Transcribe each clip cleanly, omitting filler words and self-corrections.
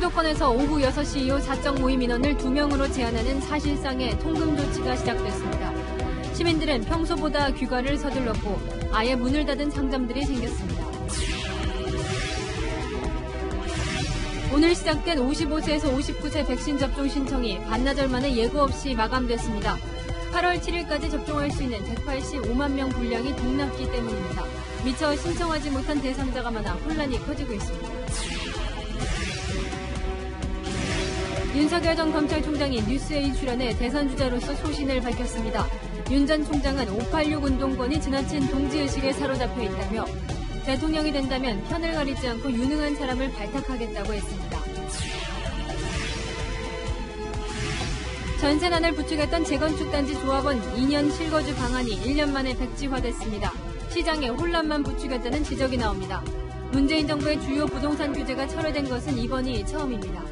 수도권에서 오후 6시 이후 사적 모임 인원을 2명으로 제한하는 사실상의 통금 조치가 시작됐습니다. 시민들은 평소보다 귀가를 서둘렀고 아예 문을 닫은 상점들이 생겼습니다. 오늘 시작된 55세에서 59세 백신 접종 신청이 반나절 만에 예고 없이 마감됐습니다. 8월 7일까지 접종할 수 있는 185만 명 분량이 동났기 때문입니다. 미처 신청하지 못한 대상자가 많아 혼란이 커지고 있습니다. 윤석열 전 검찰총장이 뉴스에이 출연해 대선 주자로서 소신을 밝혔습니다. 윤 전 총장은 586 운동권이 지나친 동지의식에 사로잡혀 있다며 대통령이 된다면 편을 가리지 않고 유능한 사람을 발탁하겠다고 했습니다. 전세난을 부추겼던 재건축단지 조합원 2년 실거주 방안이 1년 만에 백지화됐습니다. 시장에 혼란만 부추겼다는 지적이 나옵니다. 문재인 정부의 주요 부동산 규제가 철회된 것은 이번이 처음입니다.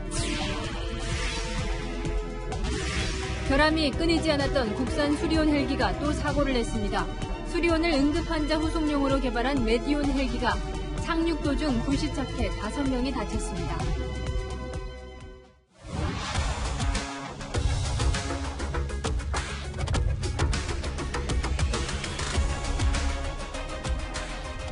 결함이 끊이지 않았던 국산 수리온 헬기가 또 사고를 냈습니다. 수리온을 응급환자 후송용으로 개발한 메디온 헬기가 상륙 도중 불시착해 5명이 다쳤습니다.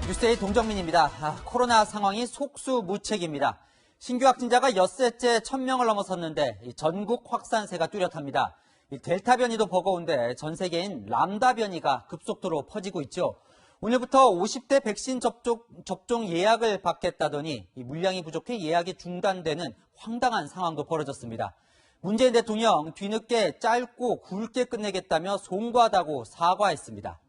뉴스의 동정민입니다. 코로나 상황이 속수무책입니다. 신규 확진자가 엿새째 1000명을 넘어섰는데 전국 확산세가 뚜렷합니다. 델타 변이도 버거운데 전 세계인 람다 변이가 급속도로 퍼지고 있죠. 오늘부터 50대 백신 접종 예약을 받겠다더니 물량이 부족해 예약이 중단되는 황당한 상황도 벌어졌습니다. 문재인 대통령 뒤늦게 짧고 굵게 끝내겠다며 송구하다고 사과했습니다.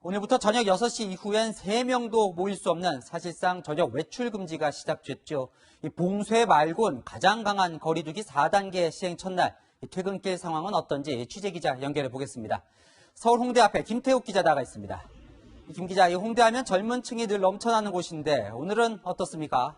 오늘부터 저녁 6시 이후엔 3명도 모일 수 없는 사실상 저녁 외출 금지가 시작됐죠. 봉쇄 말곤 가장 강한 거리두기 4단계 시행 첫날 퇴근길 상황은 어떤지 취재기자 연결해 보겠습니다. 서울 홍대 앞에 김태욱 기자 나가 있습니다. 김 기자, 이 홍대하면 젊은 층이 늘 넘쳐나는 곳인데 오늘은 어떻습니까?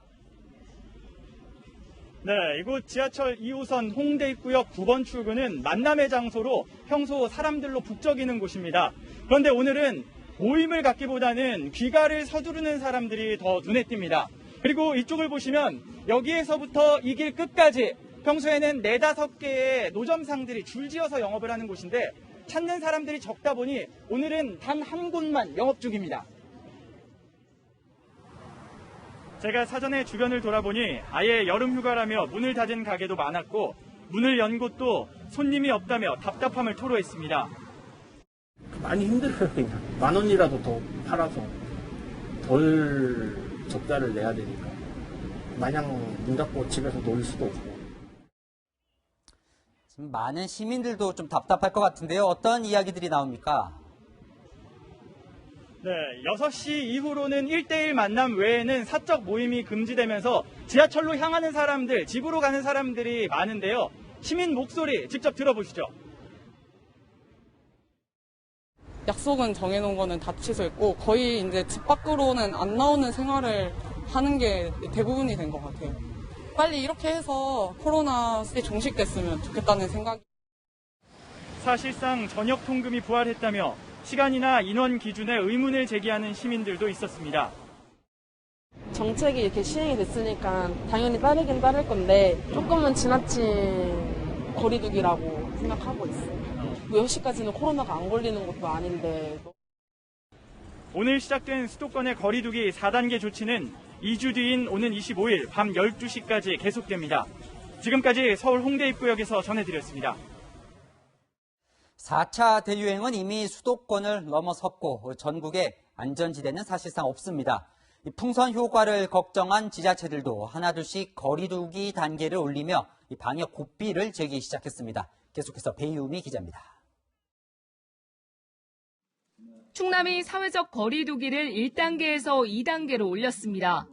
네, 이곳 지하철 2호선 홍대 입구역 9번 출구는 만남의 장소로 평소 사람들로 북적이는 곳입니다. 그런데 오늘은 모임을 갖기보다는 귀가를 서두르는 사람들이 더 눈에 띕니다. 그리고 이쪽을 보시면 여기에서부터 이 길 끝까지 평소에는 4-5개의 노점상들이 줄지어서 영업을 하는 곳인데 찾는 사람들이 적다 보니 오늘은 단 한 곳만 영업 중입니다. 제가 사전에 주변을 돌아보니 아예 여름 휴가라며 문을 닫은 가게도 많았고 문을 연 곳도 손님이 없다며 답답함을 토로했습니다. 많이 힘들어요. 그냥 10,000원이라도 더 팔아서 덜 적자를 내야 되니까 마냥 문 닫고 집에서 놀 수도 없고. 지금 많은 시민들도 좀 답답할 것 같은데요. 어떤 이야기들이 나옵니까? 네, 6시 이후로는 1대1 만남 외에는 사적 모임이 금지되면서 지하철로 향하는 사람들, 집으로 가는 사람들이 많은데요. 시민 목소리 직접 들어보시죠. 약속은 정해놓은 거는 다 취소했고 거의 이제 집 밖으로는 안 나오는 생활을 하는 게 대부분이 된 것 같아요. 빨리 이렇게 해서 코로나 시대 종식됐으면 좋겠다는 생각이. 사실상 전역 통금이 부활했다며 시간이나 인원 기준에 의문을 제기하는 시민들도 있었습니다. 정책이 이렇게 시행이 됐으니까 당연히 따르긴 따를 건데 조금은 지나친 거리두기라고 생각하고 있어요. 6시까지는 코로나가 안 걸리는 것도 아닌데. 오늘 시작된 수도권의 거리두기 4단계 조치는 2주 뒤인 오는 25일 밤 12시까지 계속됩니다. 지금까지 서울 홍대 입구역에서 전해드렸습니다. 4차 대유행은 이미 수도권을 넘어섰고 전국에 안전지대는 사실상 없습니다. 풍선 효과를 걱정한 지자체들도 하나둘씩 거리두기 단계를 올리며 방역 고삐를 제기 시작했습니다. 계속해서 배유미 기자입니다. 충남이 사회적 거리두기를 1단계에서 2단계로 올렸습니다.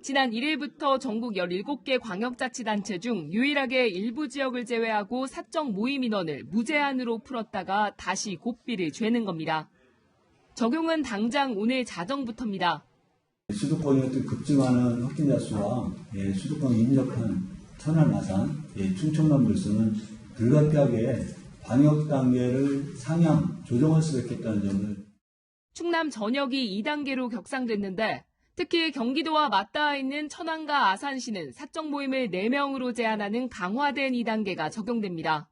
지난 1일부터 전국 17개 광역자치단체 중 유일하게 일부 지역을 제외하고 사적 모임 인원을 무제한으로 풀었다가 다시 고삐를 죄는 겁니다. 적용은 당장 오늘 자정부터입니다. 수도권의 급증하는 확진자 수와 수도권에 인접한 천안, 마산, 충청남 불소는 불가피하게 방역 단계를 상향 조정할 수밖에 없다는 점을. 충남 전역이 2단계로 격상됐는데 특히 경기도와 맞닿아 있는 천안과 아산시는 사적 모임을 4명으로 제한하는 강화된 2단계가 적용됩니다.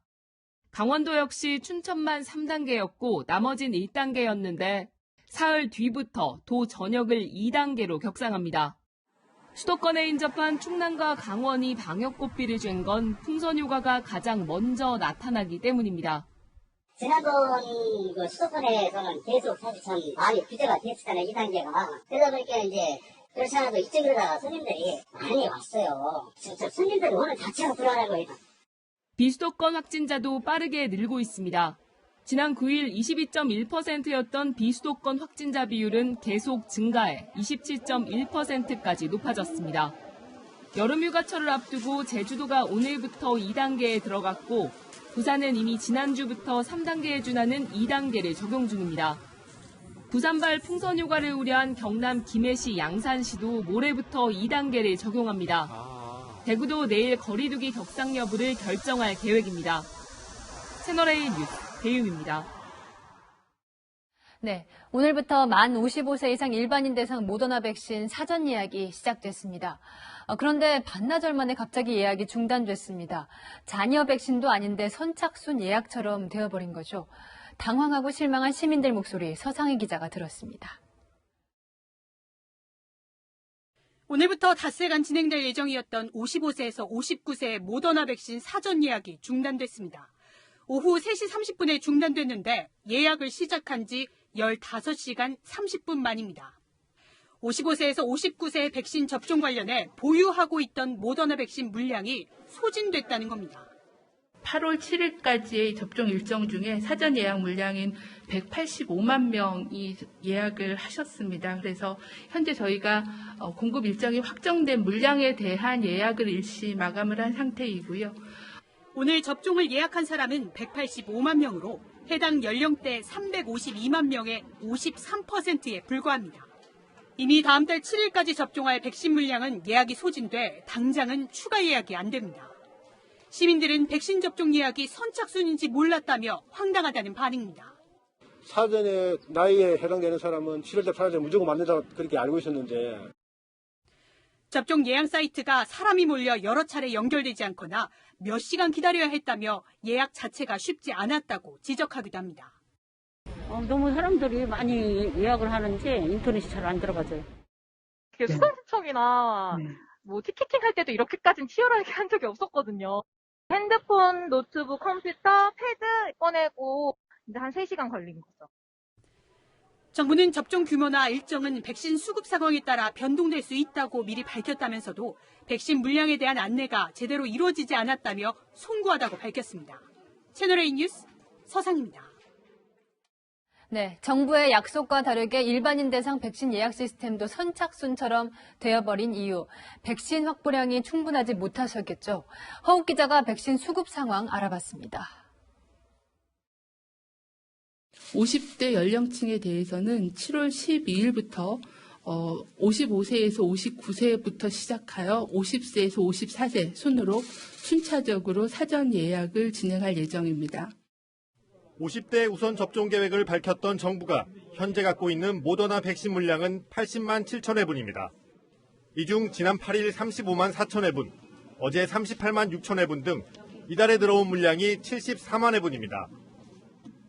강원도 역시 춘천만 3단계였고 나머진 1단계였는데 사흘 뒤부터 도 전역을 2단계로 격상합니다. 수도권에 인접한 충남과 강원이 방역 고삐를 쬐은 건 풍선 휴가가 가장 먼저 나타나기 때문입니다. 지난번 수도권에서는 계속 사실 참 많이 규제가 됐었잖아요, 2단계가. 그러다 보니까 이제 그렇지 않아도 이쪽으로다가 손님들이 많이 왔어요. 진짜 손님들 오늘 자체가 불안한 거예요. 비수도권 확진자도 빠르게 늘고 있습니다. 지난 9일 22.1%였던 비수도권 확진자 비율은 계속 증가해 27.1%까지 높아졌습니다. 여름휴가철을 앞두고 제주도가 오늘부터 2단계에 들어갔고 부산은 이미 지난주부터 3단계에 준하는 2단계를 적용 중입니다. 부산발 풍선휴가를 우려한 경남 김해시 양산시도 모레부터 2단계를 적용합니다. 대구도 내일 거리두기 격상 여부를 결정할 계획입니다. 채널A 뉴스 배유미입니다. 네, 오늘부터 만 55세 이상 일반인 대상 모더나 백신 사전 예약이 시작됐습니다. 그런데 반나절 만에 갑자기 예약이 중단됐습니다. 잔여 백신도 아닌데 선착순 예약처럼 되어버린 거죠. 당황하고 실망한 시민들 목소리 서상희 기자가 들었습니다. 오늘부터 닷새간 진행될 예정이었던 55세에서 59세의 모더나 백신 사전 예약이 중단됐습니다. 오후 3시 30분에 중단됐는데 예약을 시작한 지 15시간 30분 만입니다. 55세에서 59세의 백신 접종 관련해 보유하고 있던 모더나 백신 물량이 소진됐다는 겁니다. 8월 7일까지의 접종 일정 중에 사전 예약 물량인 185만 명이 예약을 하셨습니다. 그래서 현재 저희가 공급 일정이 확정된 물량에 대한 예약을 일시 마감을 한 상태이고요. 오늘 접종을 예약한 사람은 185만 명으로 해당 연령대 352만 명의 53%에 불과합니다. 이미 다음 달 7일까지 접종할 백신 물량은 예약이 소진돼 당장은 추가 예약이 안 됩니다. 시민들은 백신 접종 예약이 선착순인지 몰랐다며 황당하다는 반응입니다. 사전에 나이에 해당되는 사람은 7월달, 8월달 무조건 맞는다 그렇게 알고 있었는데. 접종 예약 사이트가 사람이 몰려 여러 차례 연결되지 않거나 몇 시간 기다려야 했다며 예약 자체가 쉽지 않았다고 지적하기도 합니다. 너무 사람들이 많이 예약을 하는지 인터넷이 잘 안 들어가져요. 수강신청이나 뭐 티켓팅 할 때도 이렇게까지는 치열하게 한 적이 없었거든요. 핸드폰, 노트북, 컴퓨터, 패드 꺼내고 이제 한 3시간 걸린 거죠. 정부는 접종 규모나 일정은 백신 수급 상황에 따라 변동될 수 있다고 미리 밝혔다면서도 백신 물량에 대한 안내가 제대로 이루어지지 않았다며 송구하다고 밝혔습니다. 채널A 뉴스 서상입니다. 네, 정부의 약속과 다르게 일반인 대상 백신 예약 시스템도 선착순처럼 되어버린 이유, 백신 확보량이 충분하지 못하셨겠죠. 허욱 기자가 백신 수급 상황 알아봤습니다. 50대 연령층에 대해서는 7월 12일부터 55세에서 59세부터 시작하여 50세에서 54세 순으로 순차적으로 사전 예약을 진행할 예정입니다. 50대 우선 접종 계획을 밝혔던 정부가 현재 갖고 있는 모더나 백신 물량은 80만 7천 회분입니다. 이 중 지난 8일 35만 4천 회분, 어제 38만 6천 회분 등 이달에 들어온 물량이 74만 회분입니다.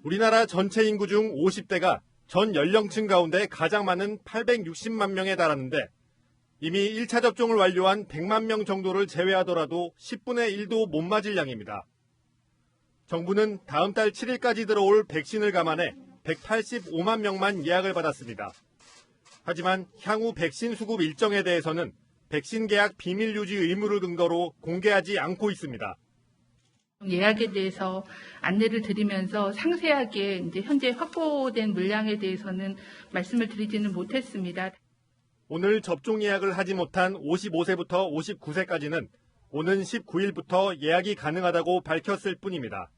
우리나라 전체 인구 중 50대가 전 연령층 가운데 가장 많은 860만 명에 달하는데 이미 1차 접종을 완료한 100만 명 정도를 제외하더라도 10분의 1도 못 맞을 양입니다. 정부는 다음 달 7일까지 들어올 백신을 감안해 185만 명만 예약을 받았습니다. 하지만 향후 백신 수급 일정에 대해서는 백신 계약 비밀 유지 의무를 근거로 공개하지 않고 있습니다. 예약에 대해서 안내를 드리면서 상세하게 이제 현재 확보된 물량에 대해서는 말씀을 드리지는 못했습니다. 오늘 접종 예약을 하지 못한 55세부터 59세까지는 오는 19일부터 예약이 가능하다고 밝혔을 뿐입니다.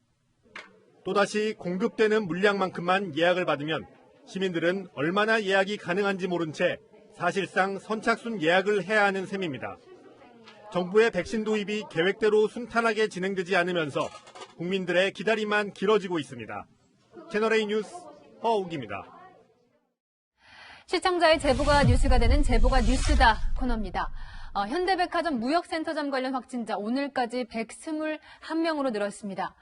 또다시 공급되는 물량만큼만 예약을 받으면 시민들은 얼마나 예약이 가능한지 모른 채 사실상 선착순 예약을 해야 하는 셈입니다. 정부의 백신 도입이 계획대로 순탄하게 진행되지 않으면서 국민들의 기다림만 길어지고 있습니다. 채널A 뉴스 허욱입니다. 시청자의 제보가 뉴스가 되는 제보가 뉴스다 코너입니다. 현대백화점 무역센터점 관련 확진자 오늘까지 121명으로 늘었습니다.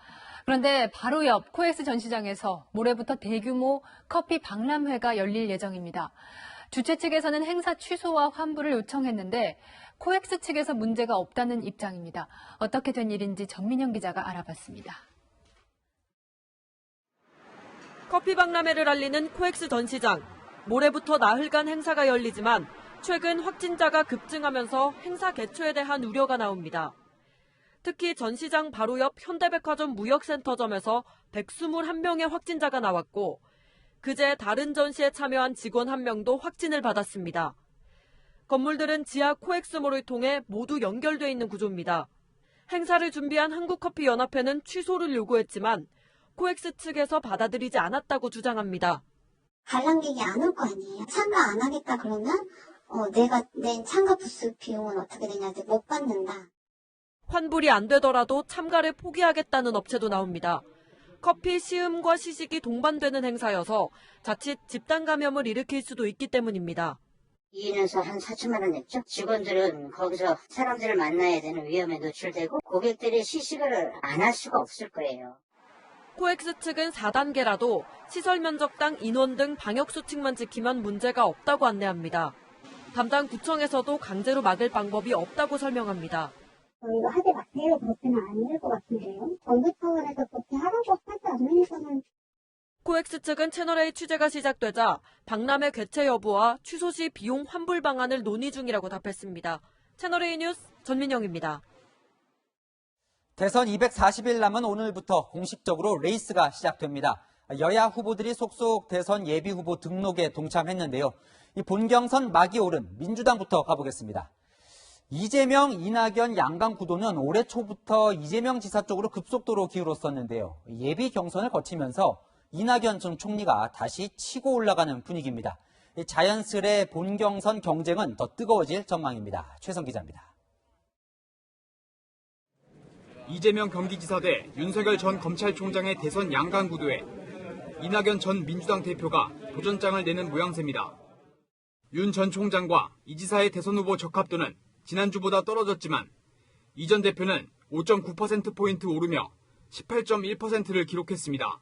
그런데 바로 옆 코엑스 전시장에서 모레부터 대규모 커피 박람회가 열릴 예정입니다. 주최 측에서는 행사 취소와 환불을 요청했는데 코엑스 측에서 문제가 없다는 입장입니다. 어떻게 된 일인지 전민영 기자가 알아봤습니다. 커피 박람회를 알리는 코엑스 전시장. 모레부터 나흘간 행사가 열리지만 최근 확진자가 급증하면서 행사 개최에 대한 우려가 나옵니다. 특히 전시장 바로 옆 현대백화점 무역센터점에서 121명의 확진자가 나왔고 그제 다른 전시에 참여한 직원 1명도 확진을 받았습니다. 건물들은 지하 코엑스몰을 통해 모두 연결돼 있는 구조입니다. 행사를 준비한 한국커피연합회는 취소를 요구했지만 코엑스 측에서 받아들이지 않았다고 주장합니다. 관람객이 안 올 거 아니에요. 참가 안 하겠다 그러면 내가 낸 참가 부스 비용은 어떻게 되냐지 못 받는다. 환불이 안 되더라도 참가를 포기하겠다는 업체도 나옵니다. 커피 시음과 시식이 동반되는 행사여서 자칫 집단 감염을 일으킬 수도 있기 때문입니다. 2인에서 한 4천만 원 냈죠. 직원들은 거기서 사람들을 만나야 되는 위험에 노출되고 고객들이 시식을 안 할 수가 없을 거예요. 코엑스 측은 4단계라도 시설 면적당 인원 등 방역수칙만 지키면 문제가 없다고 안내합니다. 담당 구청에서도 강제로 막을 방법이 없다고 설명합니다. 이거 하지 마세요. 그렇게는 안 될 것 같은데요. 정부 차원에서 그렇게 하라고 하지 않으면서는. 코엑스 측은 채널A 취재가 시작되자 박람회 개최 여부와 취소 시 비용 환불 방안을 논의 중이라고 답했습니다. 채널A 뉴스 전민영입니다. 대선 240일 남은 오늘부터 공식적으로 레이스가 시작됩니다. 여야 후보들이 속속 대선 예비 후보 등록에 동참했는데요. 이 본경선 막이 오른 민주당부터 가보겠습니다. 이재명, 이낙연 양강 구도는 올해 초부터 이재명 지사 쪽으로 급속도로 기울었었는데요. 예비 경선을 거치면서 이낙연 전 총리가 다시 치고 올라가는 분위기입니다. 자연스레 본경선 경쟁은 더 뜨거워질 전망입니다. 최성 기자입니다. 이재명 경기지사 대 윤석열 전 검찰총장의 대선 양강 구도에 이낙연 전 민주당 대표가 도전장을 내는 모양새입니다. 윤 전 총장과 이 지사의 대선 후보 적합도는 지난주보다 떨어졌지만 이 전 대표는 5.9%포인트 오르며 18.1%를 기록했습니다.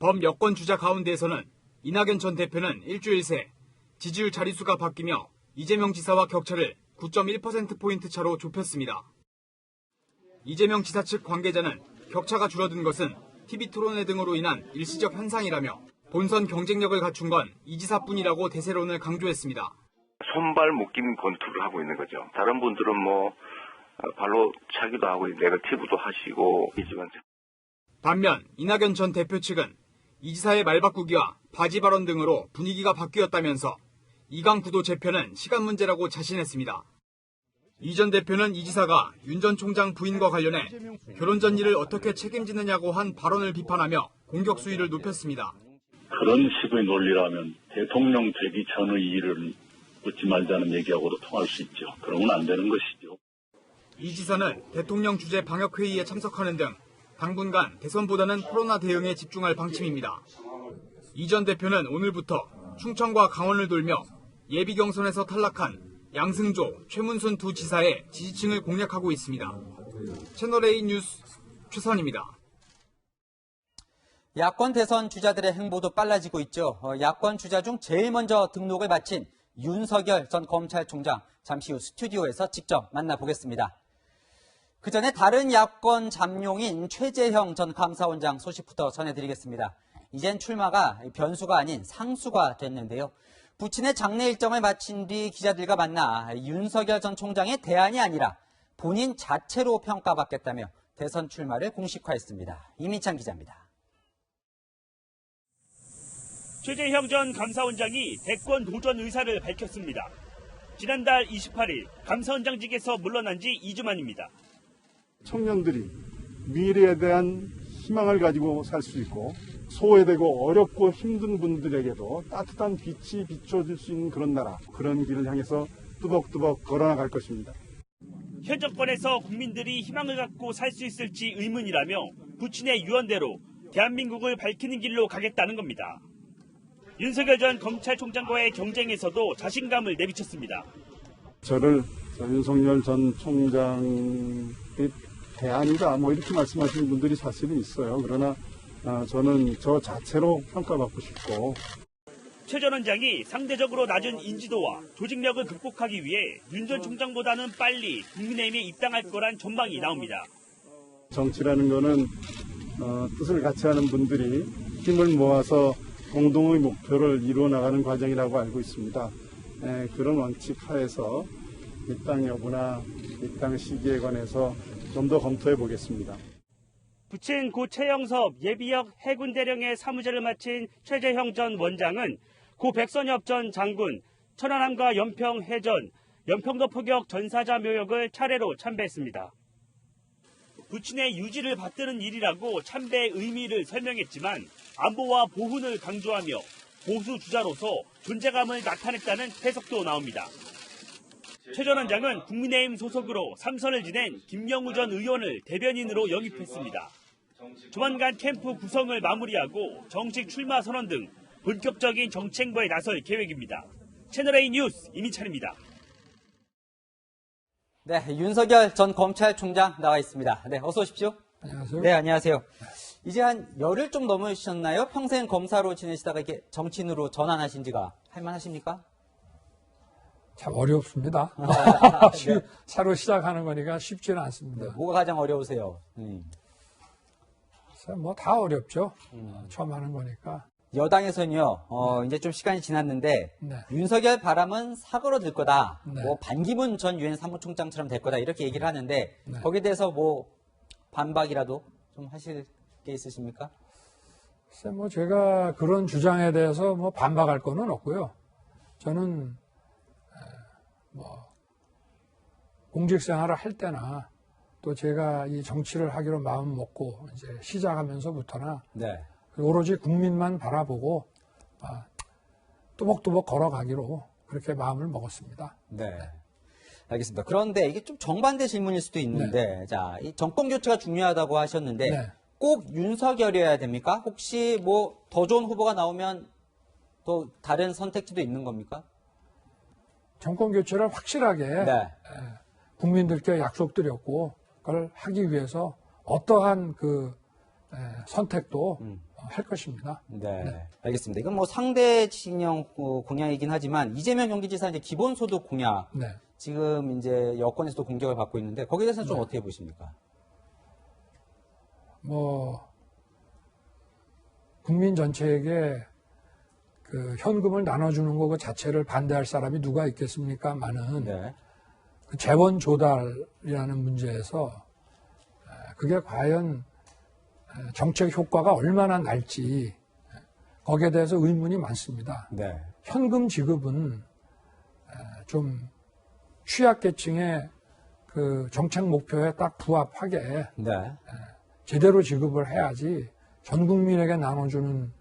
범여권 주자 가운데에서는 이낙연 전 대표는 일주일 새 지지율 자릿수가 바뀌며 이재명 지사와 격차를 9.1%포인트 차로 좁혔습니다. 이재명 지사 측 관계자는 격차가 줄어든 것은 TV토론회 등으로 인한 일시적 현상이라며 본선 경쟁력을 갖춘 건 이 지사뿐이라고 대세론을 강조했습니다. 손발 묶인 권투를 하고 있는 거죠. 다른 분들은 발로 차기도 하고 네거티브도 하시고 있지만 반면 이낙연 전 대표 측은 이 지사의 말바꾸기와 바지 발언 등으로 분위기가 바뀌었다면서 이강 구도 재편은 시간 문제라고 자신했습니다. 이 전 대표는 이 지사가 윤 전 총장 부인과 관련해 결혼 전일을 어떻게 책임지느냐고 한 발언을 비판하며 공격 수위를 높였습니다. 그런 식의 논리라면 대통령 되기 전의 일을 묻지 말자는 얘기하고도 통할 수 있죠. 그러면 안 되는 것이죠. 이 지사는 대통령 주재 방역회의에 참석하는 등 당분간 대선보다는 코로나 대응에 집중할 방침입니다. 이 전 대표는 오늘부터 충청과 강원을 돌며 예비 경선에서 탈락한 양승조, 최문순 두 지사의 지지층을 공략하고 있습니다. 채널A 뉴스 최선입니다. 야권 대선 주자들의 행보도 빨라지고 있죠. 야권 주자 중 제일 먼저 등록을 마친 윤석열 전 검찰총장 잠시 후 스튜디오에서 직접 만나보겠습니다. 그 전에 다른 야권 잠룡인 최재형 전 감사원장 소식부터 전해드리겠습니다. 이젠 출마가 변수가 아닌 상수가 됐는데요. 부친의 장례 일정을 마친 뒤 기자들과 만나 윤석열 전 총장의 대안이 아니라 본인 자체로 평가받겠다며 대선 출마를 공식화했습니다. 이민찬 기자입니다. 최재형 전 감사원장이 대권 도전 의사를 밝혔습니다. 지난달 28일 감사원장직에서 물러난 지 2주 만입니다. 청년들이 미래에 대한 희망을 가지고 살 수 있고 소외되고 어렵고 힘든 분들에게도 따뜻한 빛이 비춰줄 수 있는 그런 나라, 그런 길을 향해서 뚜벅뚜벅 걸어나갈 것입니다. 현 정권에서 국민들이 희망을 갖고 살 수 있을지 의문이라며 부친의 유언대로 대한민국을 밝히는 길로 가겠다는 겁니다. 윤석열 전 검찰총장과의 경쟁에서도 자신감을 내비쳤습니다. 저를 윤석열 전 총장의 대안이다 뭐 이렇게 말씀하시는 분들이 사실은 있어요. 그러나 저는 저 자체로 평가받고 싶고. 최 전 원장이 상대적으로 낮은 인지도와 조직력을 극복하기 위해 윤 전 총장보다는 빨리 국민의힘에 입당할 거란 전망이 나옵니다. 정치라는 거는 뜻을 같이 하는 분들이 힘을 모아서 공동의 목표를 이루어 나가는 과정이라고 알고 있습니다. 그런 원칙 하에서 입당 여부나 입당 시기에 관해서 좀 더 검토해 보겠습니다. 부친 고 최영섭 예비역 해군 대령의 사무제를 마친 최재형 전 원장은 고 백선엽 전 장군, 천안함과 연평 해전, 연평도 포격 전사자 묘역을 차례로 참배했습니다. 부친의 유지를 받드는 일이라고 참배의 의미를 설명했지만 안보와 보훈을 강조하며 보수 주자로서 존재감을 나타냈다는 해석도 나옵니다. 최 전 원장은 국민의힘 소속으로 3선을 지낸 김영우 전 의원을 대변인으로 영입했습니다. 조만간 캠프 구성을 마무리하고 정식 출마 선언 등 본격적인 정치 행보에 나설 계획입니다. 채널A 뉴스 이민찬입니다. 네, 윤석열 전 검찰총장 나와 있습니다. 네, 어서 오십시오. 안녕하세요. 네, 안녕하세요. 이제 한 열흘 좀 넘으셨나요? 평생 검사로 지내시다가 이렇게 정치인으로 전환하신 지가 할만하십니까? 참 어렵습니다. 네. 새로 시작하는 거니까 쉽지는 않습니다. 네, 뭐가 가장 어려우세요? 뭐 다 어렵죠. 처음 하는 거니까. 여당에서는요, 이제 좀 시간이 지났는데, 네. 윤석열 바람은 사고로들 거다. 네. 뭐, 반기문 전 유엔 사무총장처럼 될 거다. 이렇게 얘기를 하는데, 네. 거기에 대해서 뭐, 반박이라도 좀 하실 게 있으십니까? 글쎄, 뭐 제가 그런 주장에 대해서 뭐 반박할 거는 없고요. 저는, 뭐, 공직 생활을 할 때나, 또 제가 이 정치를 하기로 마음 먹고, 이제 시작하면서부터나, 네. 오로지 국민만 바라보고 또박또박 걸어가기로 그렇게 마음을 먹었습니다. 네. 알겠습니다. 그런데 이게 좀 정반대 질문일 수도 있는데, 자, 이 정권 교체가 중요하다고 하셨는데, 네. 꼭 윤석열이어야 됩니까? 혹시 뭐 더 좋은 후보가 나오면 또 다른 선택지도 있는 겁니까? 정권 교체를 확실하게 네. 국민들께 약속드렸고 그걸 하기 위해서 어떠한 그 선택도 할 것입니다. 네. 알겠습니다. 이건 뭐 상대 진영 공약이긴 하지만 이재명 경기지사 이제 기본소득 공약 네. 지금 이제 여권에서도 공격을 받고 있는데 거기에 대해서는 좀 어떻게 보십니까? 뭐 국민 전체에게 그 현금을 나눠주는 거 그 자체를 반대할 사람이 누가 있겠습니까만은 네. 그 재원 조달이라는 문제에서 그게 과연 정책 효과가 얼마나 날지 거기에 대해서 의문이 많습니다. 네. 현금 지급은 좀 취약계층의 그 정책 목표에 딱 부합하게 네. 제대로 지급을 해야지 전 국민에게 나눠주는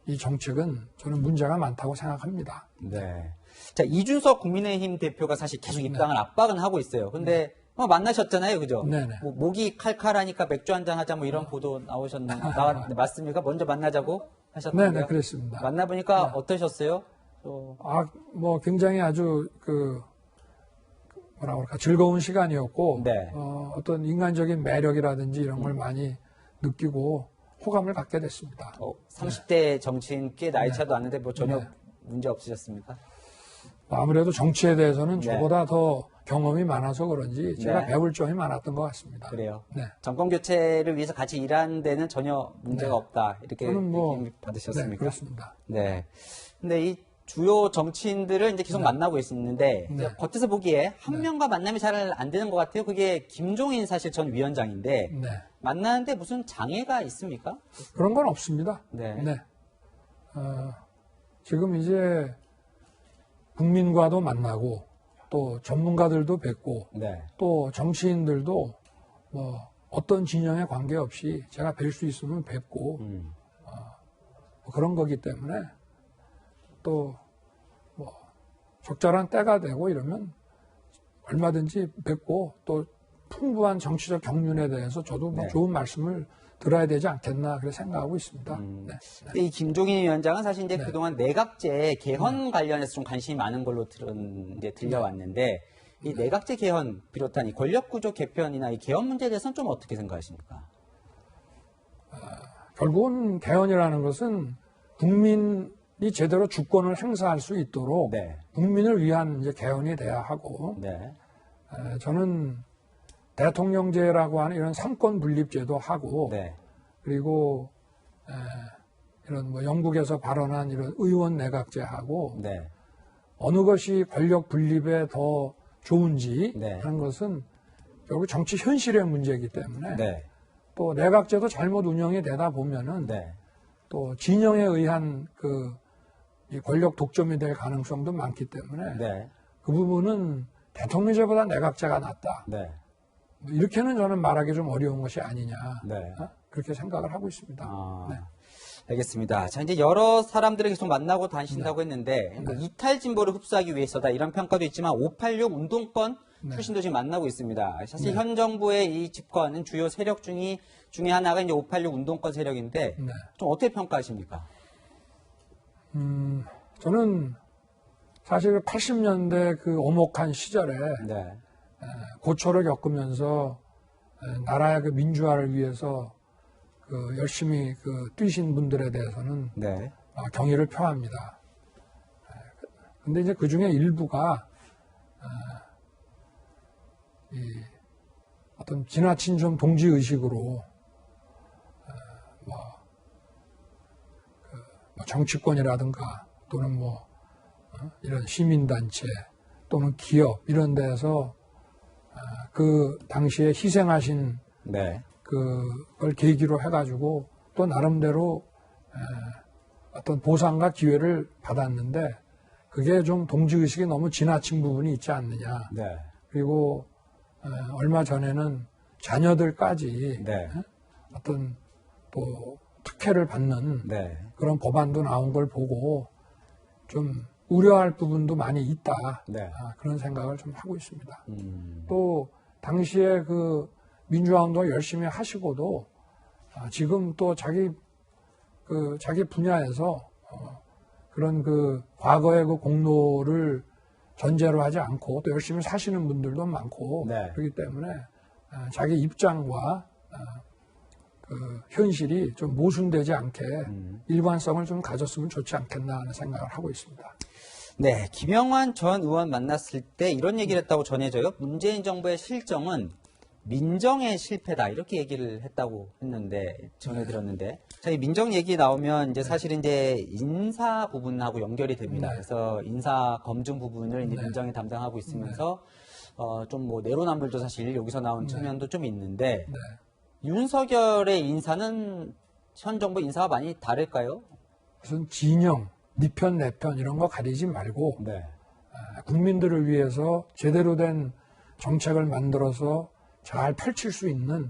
이 정책은 저는 문제가 많다고 생각합니다. 네. 자, 이준석 국민의힘 대표가 사실 계속 입당을 압박은 하고 있어요. 근데 만나셨잖아요, 그죠? 네네. 뭐 목이 칼칼하니까 맥주 한잔 하자 뭐 이런 보도 나왔는데 맞습니까? 먼저 만나자고 하셨던데요? 네네, 그랬습니다. 만나보니까 어떠셨어요? 뭐 굉장히 아주 뭐라 그럴까 즐거운 시간이었고 네. 어떤 인간적인 매력이라든지 이런 걸 많이 느끼고 호감을 갖게 됐습니다. 30대 정치인 꽤 나이 네. 차도 않는데 뭐 전혀 네. 문제 없으셨습니까? 아무래도 정치에 대해서는 네. 저보다 더 경험이 많아서 그런지 제가 네. 배울 점이 많았던 것 같습니다. 그래요. 네. 정권 교체를 위해서 같이 일하는 데는 전혀 문제가 네. 없다. 이렇게 저는 뭐, 느낌 받으셨습니까? 네, 그렇습니다. 네. 근데 이 주요 정치인들을 이제 계속 만나고 있는데 네. 겉에서 보기에 한 명과 만남이 잘 안 되는 것 같아요. 그게 김종인 사실 전 위원장인데 네. 만나는데 무슨 장애가 있습니까? 그런 건 없습니다. 네. 네. 지금 이제 국민과도 만나고 또 전문가들도 뵙고 네. 또 정치인들도 뭐 어떤 진영에 관계없이 제가 뵐 수 있으면 뵙고 뭐 그런 거기 때문에 또 뭐 적절한 때가 되고 이러면 얼마든지 뵙고 또 풍부한 정치적 경륜에 대해서 저도 뭐 네. 좋은 말씀을 들어야 되지 않겠나 그렇게 생각하고 있습니다. 네. 이 김종인 위원장은 사실 이제 그동안 내각제 개헌 관련해서 좀 관심이 많은 걸로 들려왔는데 이 내각제 개헌 비롯한 이 권력구조 개편이나 이 개헌 문제에 대해서는 좀 어떻게 생각하십니까? 결국은 개헌이라는 것은 국민이 제대로 주권을 행사할 수 있도록 국민을 위한 이제 개헌이 돼야 하고 저는 대통령제라고 하는 이런 삼권 분립제도 하고 그리고 이런 뭐 영국에서 발언한 이런 의원 내각제하고 어느 것이 권력 분립에 더 좋은지 하는 것은 결국 정치 현실의 문제이기 때문에 또 내각제도 잘못 운영이 되다 보면은 또 진영에 의한 이 권력 독점이 될 가능성도 많기 때문에 그 부분은 대통령제보다 내각제가 낫다. 이렇게는 저는 말하기 좀 어려운 것이 아니냐. 그렇게 생각을 하고 있습니다. 알겠습니다. 자, 이제 여러 사람들을 계속 만나고 다니신다고 했는데, 뭐 이탈 진보를 흡수하기 위해서다 이런 평가도 있지만, 586 운동권 출신도 지금 만나고 있습니다. 사실 현 정부의 이 집권은 주요 세력 중에 하나가 이제 586 운동권 세력인데, 좀 어떻게 평가하십니까? 저는 사실 80년대 그 오목한 시절에 고초를 겪으면서 나라의 그 민주화를 위해서 열심히 뛰신 분들에 대해서는 경의를 표합니다. 근데 이제 그 중에 일부가 어떤 지나친 좀 동지 의식으로 정치권이라든가 또는 이런 시민단체 또는 기업 이런 데서 그 당시에 희생하신 그걸 계기로 해가지고 또 나름대로 어떤 보상과 기회를 받았는데 그게 좀 동지의식이 너무 지나친 부분이 있지 않느냐. 그리고 얼마 전에는 자녀들까지 어떤 또 특혜를 받는 그런 법안도 나온 걸 보고 좀 우려할 부분도 많이 있다. 그런 생각을 좀 하고 있습니다. 또 당시에 그 민주화운동 열심히 하시고도 지금 또 자기 분야에서 그런 과거의 그 공로를 전제로 하지 않고 또 열심히 사시는 분들도 많고 그렇기 때문에 자기 입장과 현실이 좀 모순되지 않게 일관성을 좀 가졌으면 좋지 않겠나 하는 생각을 하고 있습니다. 네, 김영환 전 의원 만났을 때 이런 얘기를 했다고 전해져요. 문재인 정부의 실정은 민정의 실패다 이렇게 얘기를 했다고 전해들었는데, 자, 이 민정 얘기 나오면 이제 사실 이제 인사 부분하고 연결이 됩니다. 그래서 인사 검증 부분을 이제 민정이 담당하고 있으면서 좀 내로남불도 사실 여기서 나온 측면도 좀 있는데 윤석열의 인사는 현 정부 인사와 많이 다를까요? 무슨 진영, 네 편, 내 편 이런 거 가리지 말고 국민들을 위해서 제대로 된 정책을 만들어서 잘 펼칠 수 있는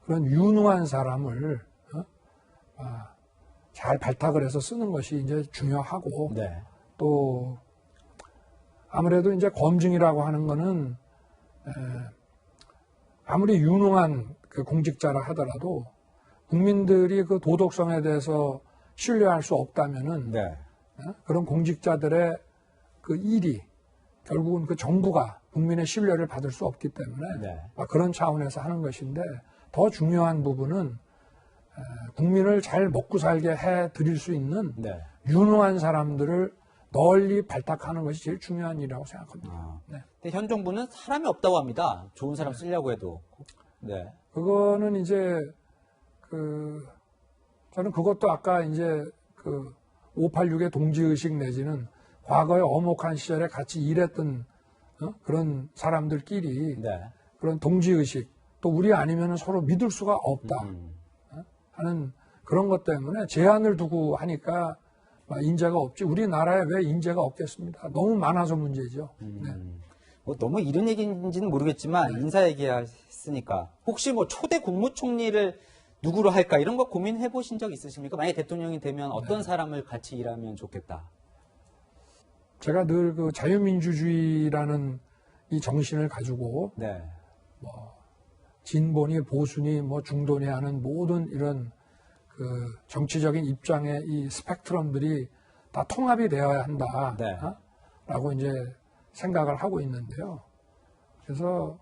그런 유능한 사람을 잘 발탁을 해서 쓰는 것이 이제 중요하고 또 아무래도 이제 검증이라고 하는 거는 아무리 유능한 그 공직자라 하더라도 국민들이 그 도덕성에 대해서 신뢰할 수 없다면은 그런 공직자들의 그 일이 결국은 그 정부가 국민의 신뢰를 받을 수 없기 때문에 그런 차원에서 하는 것인데 더 중요한 부분은 국민을 잘 먹고 살게 해드릴 수 있는 유능한 사람들을 널리 발탁하는 것이 제일 중요한 일이라고 생각합니다. 근데 현 정부는 사람이 없다고 합니다. 좋은 사람 쓰려고 해도. 그거는 이제 저는 그것도 아까 이제 586의 동지의식 내지는 과거의 엄혹한 시절에 같이 일했던 그런 사람들끼리 그런 동지의식 또 우리 아니면 서로 믿을 수가 없다 하는 그런 것 때문에 제한을 두고 하니까 인재가 없지 우리나라에 왜 인재가 없겠습니다. 너무 많아서 문제죠. 너무 이런 얘기인지는 모르겠지만 인사 얘기했으니까 혹시 초대 국무총리를 누구로 할까 이런 거 고민해 보신 적 있으십니까? 만약에 대통령이 되면 어떤 사람을 같이 일하면 좋겠다. 제가 늘 그 자유민주주의라는 이 정신을 가지고 진보니 보수니 뭐 중도니 하는 모든 이런 그 정치적인 입장의 이 스펙트럼들이 다 통합이 되어야 한다. 네. 라고 이제 생각을 하고 있는데요. 그래서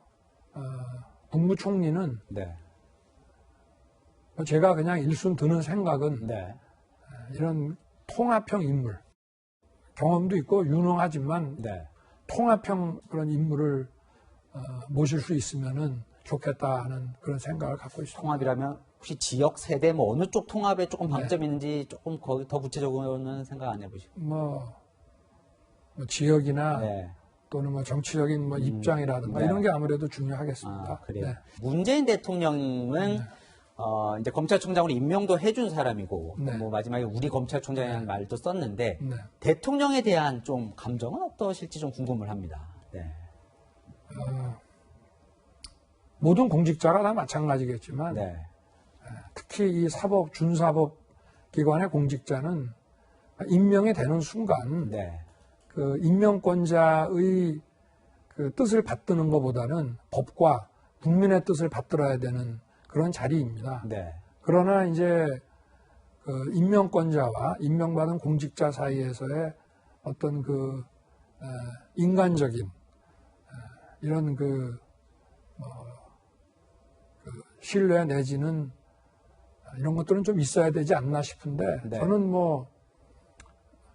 국무총리는 네. 제가 그냥 일순 드는 생각은 네. 이런 통합형 인물, 경험도 있고 유능하지만 네. 통합형 그런 인물을 모실 수 있으면은 좋겠다 하는 그런 생각을 갖고 있습니다. 통합이라면 혹시 지역, 세대 뭐 어느 쪽 통합에 조금 방점이 있는지 조금 거기 더 구체적으로는 생각 안 해보시고. 뭐 지역이나 네. 또는 뭐 정치적인 뭐 입장이라든가 네. 이런 게 아무래도 중요하겠습니다. 아, 그래요. 네. 문재인 대통령은 이제 검찰총장으로 임명도 해준 사람이고 네. 뭐 마지막에 우리 검찰총장이라는 말도 썼는데 네. 대통령에 대한 좀 감정은 어떠실지 좀 궁금을 합니다. 네. 모든 공직자가 다 마찬가지겠지만 네. 특히 이 사법, 준사법 기관의 공직자는 임명이 되는 순간 네. 그 임명권자의 그 뜻을 받드는 것보다는 법과 국민의 뜻을 받들어야 되는 그런 자리입니다. 네. 그러나 이제 그 임명권자와 임명받은 공직자 사이에서의 어떤 그 인간적인 이런 그 신뢰 내지는 이런 것들은 좀 있어야 되지 않나 싶은데 네. 저는 뭐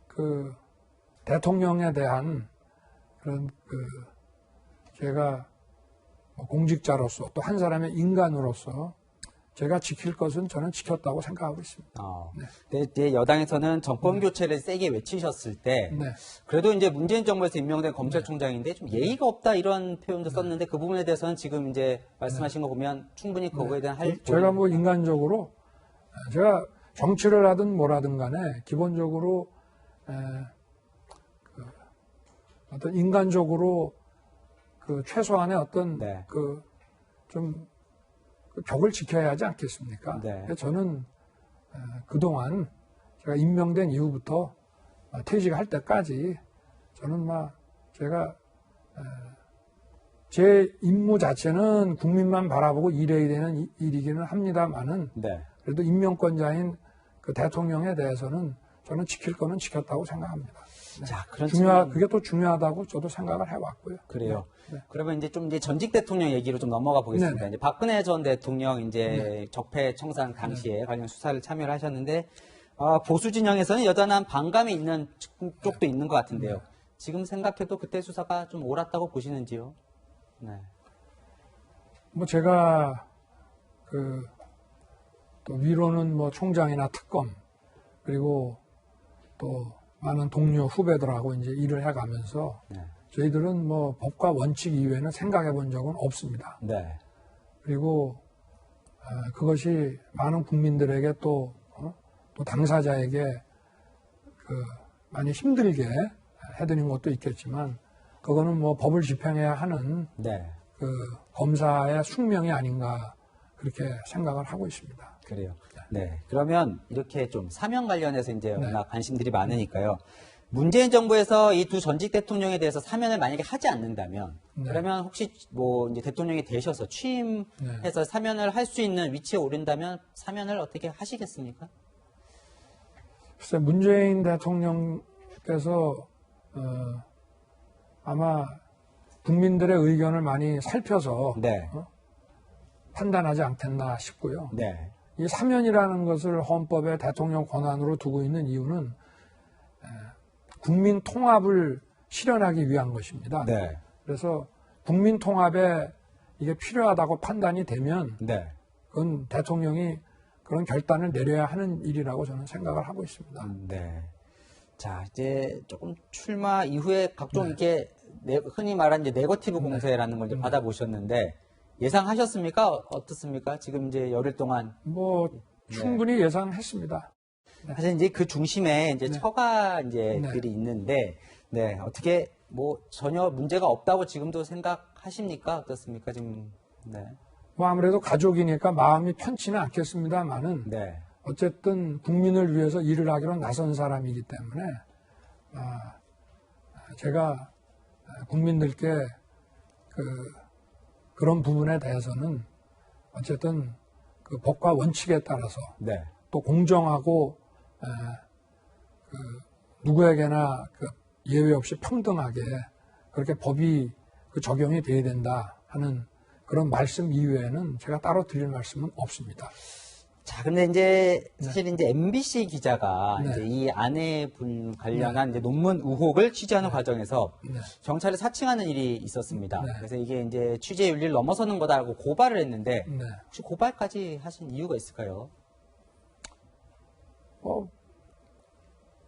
그 대통령에 대한 그런 그 제가 공직자로서 또 한 사람의 인간으로서 제가 지킬 것은 저는 지켰다고 생각하고 있습니다. 네. 이제 여당에서는 정권 교체를 세게 외치셨을 때 네. 그래도 이제 문재인 정부에서 임명된 검찰총장인데 좀 예의가 없다 이런 표현도 썼는데 그 부분에 대해서는 지금 이제 말씀하신 거 보면 충분히 그거에 대한 제가 뭐 인간적으로 제가 정치를 하든 뭐라든 간에 기본적으로 어떤 인간적으로 그 최소한의 어떤 네. 그 좀 벽을 지켜야 하지 않겠습니까? 네. 그래서 저는 그동안 제가 임명된 이후부터 퇴직할 때까지 저는 막 제가 제 임무 자체는 국민만 바라보고 일해야 되는 일이기는 합니다만은 네. 그래도 임명권자인 그 대통령에 대해서는 저는 지킬 거는 지켰다고 생각합니다. 네. 자, 그런 그게 또 중요하다고 저도 생각을 해왔고요. 그래요. 네. 그러면 이제 좀 이제 전직 대통령 얘기로 좀 넘어가 보겠습니다. 네네. 이제 박근혜 전 대통령 이제 네. 적폐 청산 당시에 관련 수사를 참여를 하셨는데 보수 진영에서는 여전한 반감이 있는 쪽도 있는 것 같은데요. 지금 생각해도 그때 수사가 좀 옳았다고 보시는지요? 네. 뭐 제가 또 위로는 뭐 총장이나 특검 그리고 또 많은 동료 후배들하고 이제 일을 해가면서 저희들은 뭐 법과 원칙 이외에는 생각해 본 적은 없습니다. 네. 그리고 그것이 많은 국민들에게 또 당사자에게 많이 힘들게 해드린 것도 있겠지만 그거는 뭐 법을 집행해야 하는 네. 그 검사의 숙명이 아닌가 그렇게 생각을 하고 있습니다. 그래요. 네. 그러면 이렇게 좀 사면 관련해서 이제 워낙 관심들이 많으니까요. 문재인 정부에서 이 두 전직 대통령에 대해서 사면을 만약에 하지 않는다면 그러면 혹시 뭐 이제 대통령이 되셔서 취임해서 사면을 할 수 있는 위치에 오른다면 사면을 어떻게 하시겠습니까? 글쎄 문재인 대통령께서 아마 국민들의 의견을 많이 살펴서 판단하지 않겠나 싶고요. 네. 이 사면이라는 것을 헌법에 대통령 권한으로 두고 있는 이유는 국민 통합을 실현하기 위한 것입니다. 네. 그래서 국민 통합에 이게 필요하다고 판단이 되면 그건 대통령이 그런 결단을 내려야 하는 일이라고 저는 생각을 하고 있습니다. 네. 자, 이제 조금 출마 이후에 각종 이렇게 흔히 말하는 이제 네거티브 공세라는 걸 이제 받아보셨는데 예상하셨습니까? 어떻습니까? 지금 이제 열흘 동안 뭐 충분히 예상했습니다. 사실 이제 그 중심에 이제 처가 이제 들이 있는데 어떻게 뭐 전혀 문제가 없다고 지금도 생각하십니까? 어떻습니까? 지금 뭐 아무래도 가족이니까 마음이 편치는 않겠습니다만은 어쨌든 국민을 위해서 일을 하기로 나선 사람이기 때문에 제가 국민들께 그런 부분에 대해서는 어쨌든 그 법과 원칙에 따라서 네. 또 공정하고 그 누구에게나 그 예외 없이 평등하게 그렇게 법이 그 적용이 돼야 된다 하는 그런 말씀 이외에는 제가 따로 드릴 말씀은 없습니다. 자, 근데 이제 사실 이제 MBC 기자가 네. 이제 이 아내분 관련한 이제 논문 의혹을 취재하는 과정에서 네. 경찰을 사칭하는 일이 있었습니다. 네. 그래서 이게 이제 취재 윤리를 넘어서는 거다라고 고발을 했는데 네. 혹시 고발까지 하신 이유가 있을까요?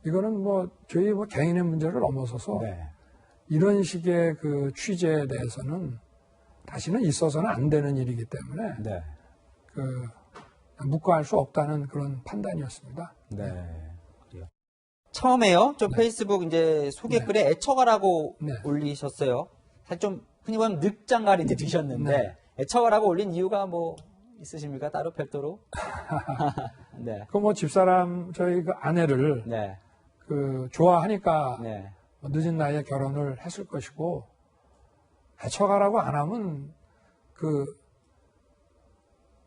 이거는 뭐 저희 뭐 개인의 문제를 넘어서서 네. 이런 식의 그 취재에 대해서는 다시는 있어서는 안 되는 일이기 때문에 네. 그 묵과할 수 없다는 그런 판단이었습니다. 네. 그래요. 처음에요. 좀 네. 페이스북 이제 소개글에 애처가라고 네. 올리셨어요. 사실 좀 흔히 보면 늑장가리 이제 드셨는데 네. 애처가라고 올린 이유가 뭐 있으십니까? 따로 별도로? 네. 그 뭐 집사람 저희 그 아내를 네. 그 좋아하니까 네. 늦은 나이에 결혼을 했을 것이고 애처가라고 안 하면 그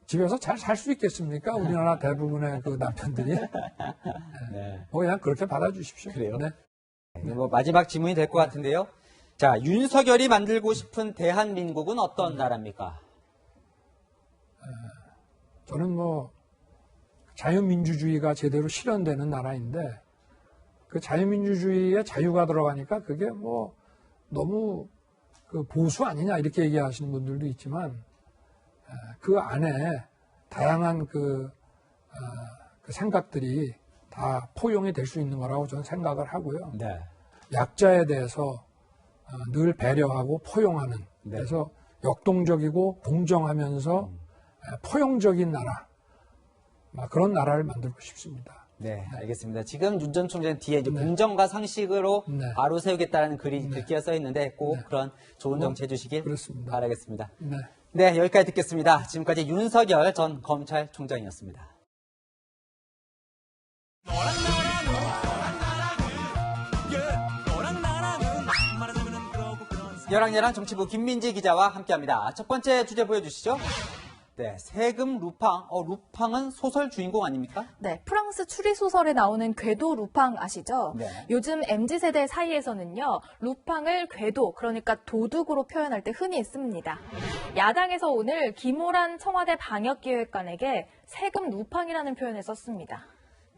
집에서 잘 살 수 있겠습니까? 우리나라 대부분의 그 남편들이 네. 뭐 그냥 그렇게 받아주십시오. 그래요? 네. 뭐 마지막 질문이 될 것 같은데요. 자, 윤석열이 만들고 싶은 대한민국은 어떤 나라입니까? 저는 뭐 자유민주주의가 제대로 실현되는 나라인데 그 자유민주주의에 자유가 들어가니까 그게 뭐 너무 그 보수 아니냐 이렇게 얘기하시는 분들도 있지만 그 안에 다양한 그 생각들이 다 포용이 될 수 있는 거라고 저는 생각을 하고요. 네. 약자에 대해서 늘 배려하고 포용하는 네. 그래서 역동적이고 공정하면서 포용적인 나라 그런 나라를 만들고 싶습니다. 네, 알겠습니다. 지금 윤 전 총장 뒤에 이제 네. 공정과 상식으로 네. 바로 세우겠다는 글이 네. 글귀가 써 있는데 꼭 네. 그런 좋은 정치 해주시길 그렇습니다. 바라겠습니다. 네. 네, 여기까지 듣겠습니다. 지금까지 윤석열 전 검찰총장이었습니다. 여랑여랑 정치부 김민지 기자와 함께합니다. 첫 번째 주제 보여주시죠. 네, 세금 루팡. 루팡은 소설 주인공 아닙니까? 네, 프랑스 추리소설에 나오는 궤도 루팡 아시죠? 네. 요즘 MZ세대 사이에서는요, 루팡을 궤도, 그러니까 도둑으로 표현할 때 흔히 씁니다. 야당에서 오늘 김호란 청와대 방역기획관에게 세금 루팡이라는 표현을 썼습니다.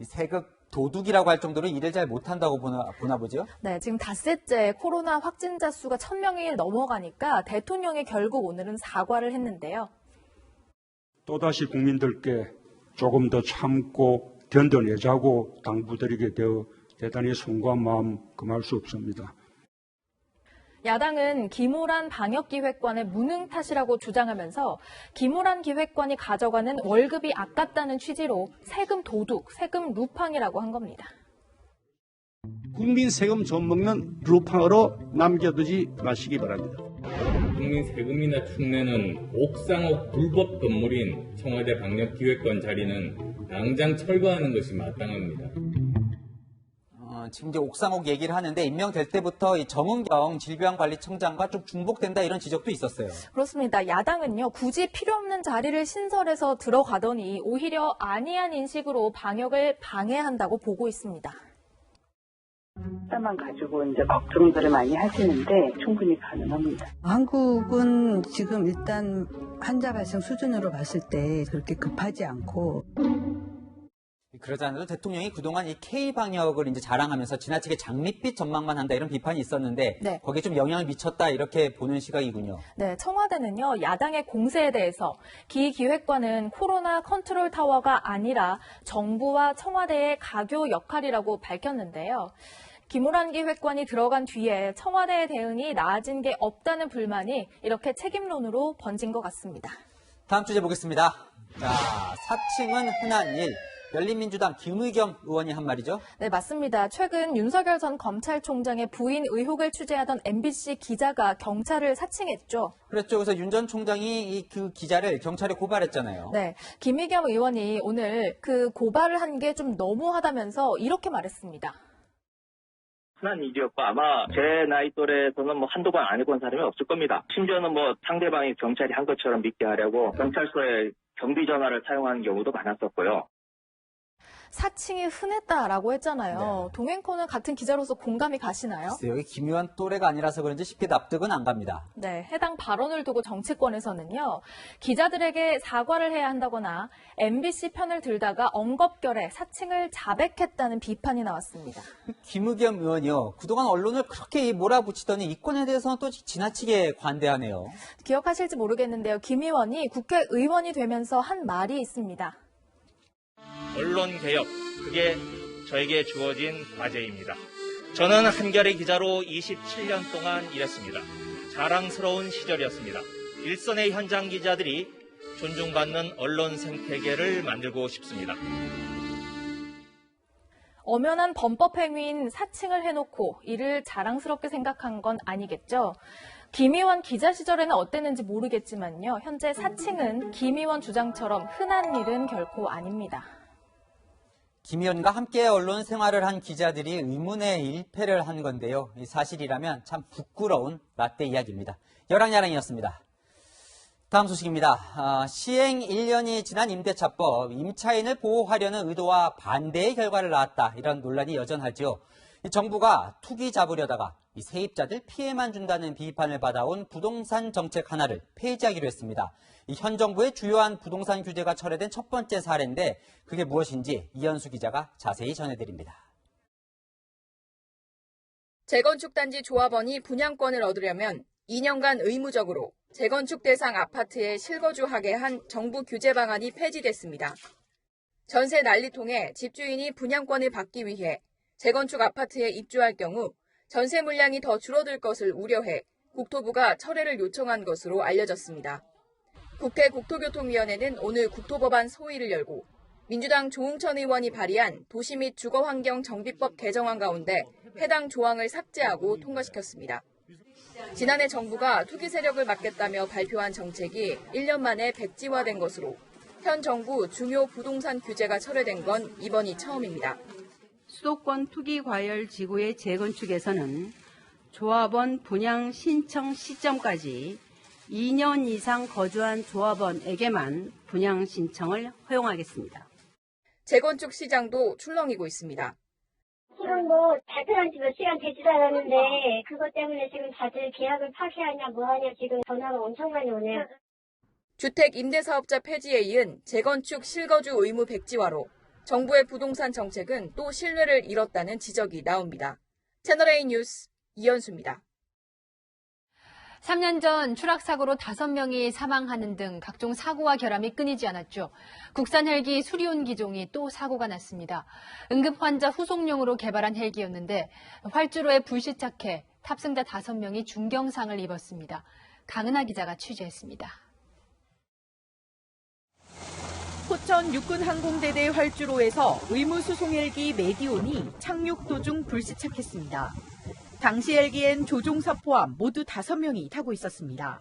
이 세금 도둑이라고 할 정도로 일을 잘 못한다고 보나 보죠? 네, 지금 닷새째 코로나 확진자 수가 1,000명이 넘어가니까 대통령이 결국 오늘은 사과를 했는데요. 또다시 국민들께 조금 더 참고 견뎌내자고 당부드리게 되어 대단히 송구한 마음 금할 수 없습니다. 야당은 김호란 방역기획관의 무능 탓이라고 주장하면서 김호란 기획관이 가져가는 월급이 아깝다는 취지로 세금 도둑, 세금 루팡이라고 한 겁니다. 국민 세금 좀 먹는 루팡으로 남겨두지 마시기 바랍니다. 국민 세금이나 축내는 옥상옥 불법 건물인 청와대 방역기획관 자리는 당장 철거하는 것이 마땅합니다. 지금 이제 옥상옥 얘기를 하는데 임명될 때부터 이 정은경 질병관리청장과 좀 중복된다 이런 지적도 있었어요. 그렇습니다. 야당은요, 굳이 필요 없는 자리를 신설해서 들어가더니 오히려 안이한 인식으로 방역을 방해한다고 보고 있습니다. 숫자만 가지고 이제 걱정들을 많이 하시는데 충분히 가능합니다. 한국은 지금 일단 환자 발생 수준으로 봤을 때 그렇게 급하지 않고. 그러지 않아도 대통령이 그동안 이 K방역을 이제 자랑하면서 지나치게 장밋빛 전망만 한다 이런 비판이 있었는데 네. 거기에 좀 영향을 미쳤다 이렇게 보는 시각이군요. 네, 청와대는요, 야당의 공세에 대해서 기 기획관은 코로나 컨트롤 타워가 아니라 정부와 청와대의 가교 역할이라고 밝혔는데요. 김호란 기획관이 들어간 뒤에 청와대의 대응이 나아진 게 없다는 불만이 이렇게 책임론으로 번진 것 같습니다. 다음 주제 보겠습니다. 자, 사칭은 흔한 일. 열린민주당 김의겸 의원이 한 말이죠? 네, 맞습니다. 최근 윤석열 전 검찰총장의 부인 의혹을 취재하던 MBC 기자가 경찰을 사칭했죠. 그렇죠. 그래서 윤 전 총장이 그 기자를 경찰에 고발했잖아요. 네, 김의겸 의원이 오늘 그 고발을 한 게 좀 너무하다면서 이렇게 말했습니다. 흔한 일이었고 아마 제 나이 또래에서는 뭐 한두 번 안 해본 사람이 없을 겁니다. 심지어는 뭐 상대방이 경찰이 한 것처럼 믿게 하려고 경찰서에 경비 전화를 사용하는 경우도 많았었고요. 사칭이 흔했다라고 했잖아요. 동행코는 같은 기자로서 공감이 가시나요? 여기 김의원 또래가 아니라서 그런지 쉽게 납득은 안 갑니다. 네, 해당 발언을 두고 정치권에서는요. 기자들에게 사과를 해야 한다거나 MBC 편을 들다가 엄겁결에 사칭을 자백했다는 비판이 나왔습니다. 김의겸 의원이요. 그동안 언론을 그렇게 몰아붙이더니 이권에 대해서는 또 지나치게 관대하네요. 기억하실지 모르겠는데요. 김 의원이 국회의원이 되면서 한 말이 있습니다. 언론개혁, 그게 저에게 주어진 과제입니다. 저는 한겨레 기자로 27년 동안 일했습니다. 자랑스러운 시절이었습니다. 일선의 현장 기자들이 존중받는 언론 생태계를 만들고 싶습니다. 엄연한 범법 행위인 사칭을 해놓고 이를 자랑스럽게 생각한 건 아니겠죠. 김 의원 기자 시절에는 어땠는지 모르겠지만요. 현재 사칭은 김 의원 주장처럼 흔한 일은 결코 아닙니다. 김 의원과 함께 언론 생활을 한 기자들이 의문의 일패를 한 건데요. 사실이라면 참 부끄러운 라떼 이야기입니다. 여랑야랑이었습니다. 다음 소식입니다. 시행 1년이 지난 임대차법, 임차인을 보호하려는 의도와 반대의 결과를 낳았다. 이런 논란이 여전하죠. 정부가 투기 잡으려다가 세입자들 피해만 준다는 비판을 받아온 부동산 정책 하나를 폐지하기로 했습니다. 현 정부의 주요한 부동산 규제가 철회된 첫 번째 사례인데 그게 무엇인지 이현수 기자가 자세히 전해드립니다. 재건축단지 조합원이 분양권을 얻으려면 2년간 의무적으로 재건축 대상 아파트에 실거주하게 한 정부 규제 방안이 폐지됐습니다. 전세 난리통에 집주인이 분양권을 받기 위해 재건축 아파트에 입주할 경우 전세 물량이 더 줄어들 것을 우려해 국토부가 철회를 요청한 것으로 알려졌습니다. 국회 국토교통위원회는 오늘 국토법안 소위를 열고 민주당 조웅천 의원이 발의한 도시 및 주거환경 정비법 개정안 가운데 해당 조항을 삭제하고 통과시켰습니다. 지난해 정부가 투기 세력을 막겠다며 발표한 정책이 1년 만에 백지화된 것으로 현 정부 중요 부동산 규제가 철회된 건 이번이 처음입니다. 수도권 투기 과열 지구의 재건축에서는 조합원 분양 신청 시점까지 2년 이상 거주한 조합원에게만 분양 신청을 허용하겠습니다. 재건축 시장도 출렁이고 있습니다. 지금 뭐 발표한 지 몇 시간 되지도 않았는데 그것 때문에 지금 다들 계약을 파기하냐 뭐하냐 지금 전화가 엄청 많이 오네요. 주택 임대사업자 폐지에 이은 재건축 실거주 의무 백지화로 정부의 부동산 정책은 또 신뢰를 잃었다는 지적이 나옵니다. 채널A 뉴스 이현수입니다. 3년 전 추락사고로 5명이 사망하는 등 각종 사고와 결함이 끊이지 않았죠. 국산 헬기 수리온 기종이 또 사고가 났습니다. 응급 환자 후송용으로 개발한 헬기였는데 활주로에 불시착해 탑승자 5명이 중경상을 입었습니다. 강은하 기자가 취재했습니다. 포천 육군항공대대 활주로에서 의무수송 헬기 메디온이 착륙 도중 불시착했습니다. 당시 헬기엔 조종사 포함 모두 5명이 타고 있었습니다.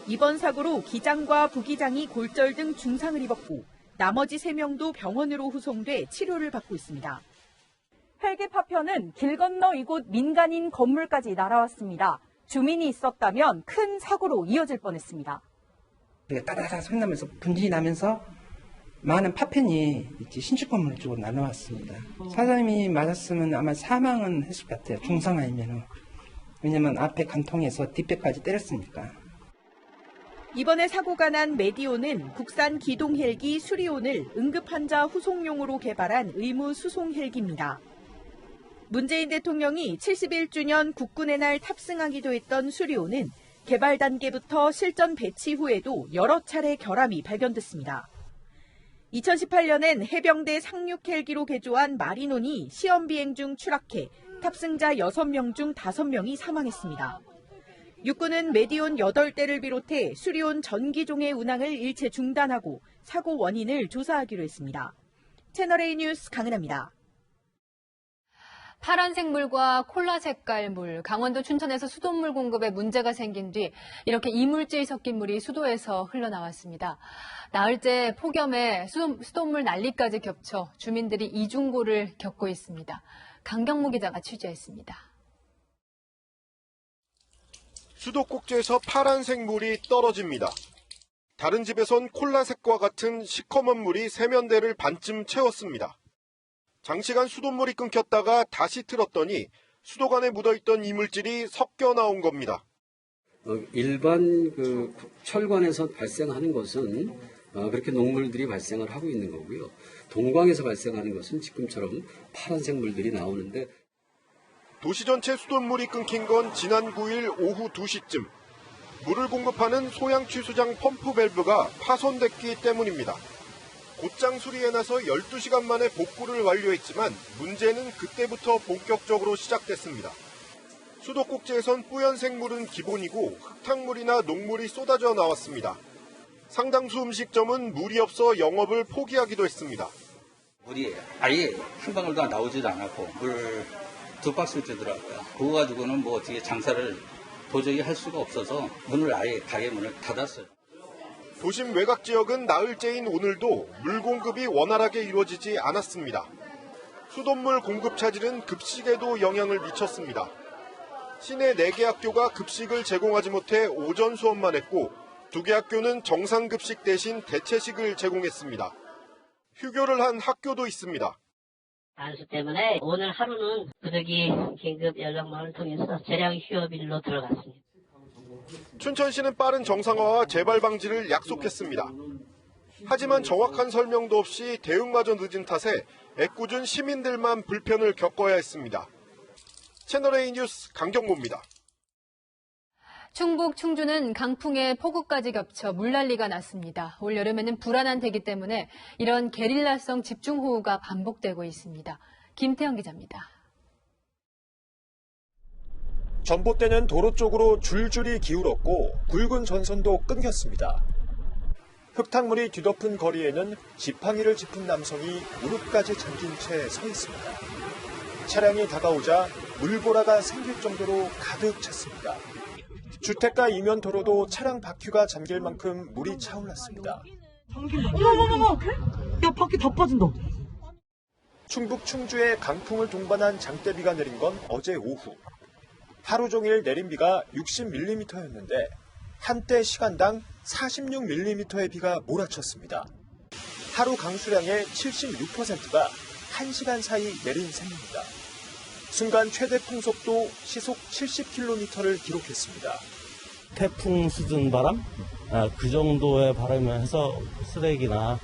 이번 사고로 기장과 부기장이 골절 등 중상을 입었고 나머지 3명도 병원으로 후송돼 치료를 받고 있습니다. 헬기 파편은 길 건너 이곳 민간인 건물까지 날아왔습니다. 주민이 있었다면 큰 사고로 이어질 뻔했습니다. 따다다 소리 나면서 분진이 나면서 많은 파편이 신축 건물 쪽으로 날아왔습니다. 사장님이 맞았으면 아마 사망은 했을 것 같아요. 중상 아니면. 왜냐면 앞에 간통해서 뒷배까지 때렸으니까. 이번에 사고가 난 메디온은 국산 기동 헬기 수리온을 응급환자 후송용으로 개발한 의무 수송 헬기입니다. 문재인 대통령이 71주년 국군의 날 탑승하기도 했던 수리온은 개발 단계부터 실전 배치 후에도 여러 차례 결함이 발견됐습니다. 2018년엔 해병대 상륙 헬기로 개조한 마리논이 시험 비행 중 추락해 탑승자 6명 중 5명이 사망했습니다. 육군은 메디온 8대를 비롯해 수리온 전기종의 운항을 일체 중단하고 사고 원인을 조사하기로 했습니다. 채널A 뉴스 강은하입니다. 파란색 물과 콜라 색깔 물, 강원도 춘천에서 수돗물 공급에 문제가 생긴 뒤 이렇게 이물질이 섞인 물이 수도에서 흘러나왔습니다. 나흘째 폭염에 수돗물 난리까지 겹쳐 주민들이 이중고를 겪고 있습니다. 강경무 기자가 취재했습니다. 수도꼭지에서 파란색 물이 떨어집니다. 다른 집에선 콜라색과 같은 시커먼 물이 세면대를 반쯤 채웠습니다. 장시간 수돗물이 끊겼다가 다시 틀었더니 수도관에 묻어있던 이물질이 섞여 나온 겁니다. 일반 철관에서 발생하는 것은 그렇게 녹물들이 발생을 하고 있는 거고요. 동광에서 발생하는 것은 지금처럼 파란색 물들이 나오는데 도시 전체 수돗물이 끊긴 건 지난 9일 오후 2시쯤. 물을 공급하는 소양취수장 펌프 밸브가 파손됐기 때문입니다. 곧장 수리에 나서 12시간 만에 복구를 완료했지만 문제는 그때부터 본격적으로 시작됐습니다. 수도꼭지에선 뿌연색 물은 기본이고 흙탕물이나 녹물이 쏟아져 나왔습니다. 상당수 음식점은 물이 없어 영업을 포기하기도 했습니다. 물이 아예 한 방울도 나오지도 않았고 물 2박스 주더라고요. 그거 가지고는 뭐 어떻게 장사를 도저히 할 수가 없어서 문을 아예 가게 문을 닫았어요. 도심 외곽 지역은 나흘째인 오늘도 물 공급이 원활하게 이루어지지 않았습니다. 수돗물 공급 차질은 급식에도 영향을 미쳤습니다. 시내 4개 학교가 급식을 제공하지 못해 오전 수업만 했고 2개 학교는 정상급식 대신 대체식을 제공했습니다. 휴교를 한 학교도 있습니다. 안수 때문에 오늘 하루는 부득이 긴급 연락망을 통해서 재량 휴업일로 들어갔습니다. 춘천시는 빠른 정상화와 재발 방지를 약속했습니다. 하지만 정확한 설명도 없이 대응마저 늦은 탓에 애꿎은 시민들만 불편을 겪어야 했습니다. 채널A 뉴스 강경모입니다. 충북 충주는 강풍에 폭우까지 겹쳐 물난리가 났습니다. 올 여름에는 불안한 대기 때문에 이런 게릴라성 집중호우가 반복되고 있습니다. 김태형 기자입니다. 전봇대는 도로 쪽으로 줄줄이 기울었고 굵은 전선도 끊겼습니다. 흙탕물이 뒤덮은 거리에는 지팡이를 짚은 남성이 무릎까지 잠긴 채 서 있습니다. 차량이 다가오자 물보라가 생길 정도로 가득 찼습니다. 주택가 이면 도로도 차량 바퀴가 잠길 만큼 물이 차올랐습니다. 야, 바퀴 다 빠진다. 충북 충주에 강풍을 동반한 장대비가 내린 건 어제 오후. 하루 종일 내린 비가 60mm였는데 한때 시간당 46mm의 비가 몰아쳤습니다. 하루 강수량의 76%가 1시간 사이 내린 셈입니다. 순간 최대 풍속도 시속 70km를 기록했습니다. 태풍 수준 바람? 그 정도의 바람을 해서 쓰레기나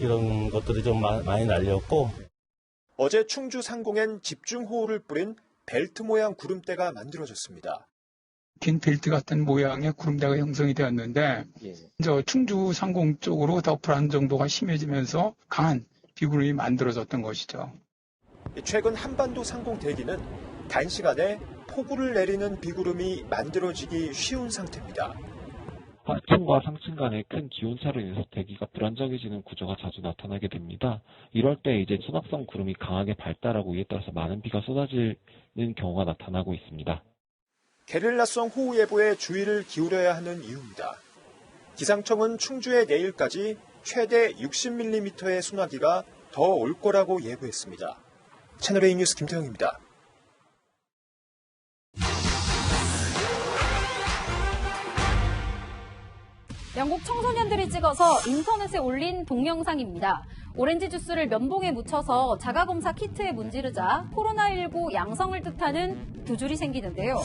이런 것들이 좀 많이 날렸고 어제 충주 상공엔 집중호우를 뿌린 벨트 모양 구름대가 만들어졌습니다. 긴 벨트 같은 모양의 구름대가 형성이 되었는데 이제 충주 상공 쪽으로 더 불안 정도가 심해지면서 강한 비구름이 만들어졌던 것이죠. 최근 한반도 상공 대기는 단시간에 폭우를 내리는 비구름이 만들어지기 쉬운 상태입니다. 하층과 상층 간의 큰 기온차로 인해서 대기가 불안정해지는 구조가 자주 나타나게 됩니다. 이럴 때 이제 소낙성 구름이 강하게 발달하고 이에 따라서 많은 비가 쏟아지는 경우가 나타나고 있습니다. 게릴라성 호우 예보에 주의를 기울여야 하는 이유입니다. 기상청은 충주에 내일까지 최대 60mm의 소나기가 더 올 거라고 예보했습니다. 채널A 뉴스 김태형입니다. 영국 청소년들이 찍어서 인터넷에 올린 동영상입니다. 오렌지 주스를 면봉에 묻혀서 자가검사 키트에 문지르자 코로나19 양성을 뜻하는 두 줄이 생기는데요.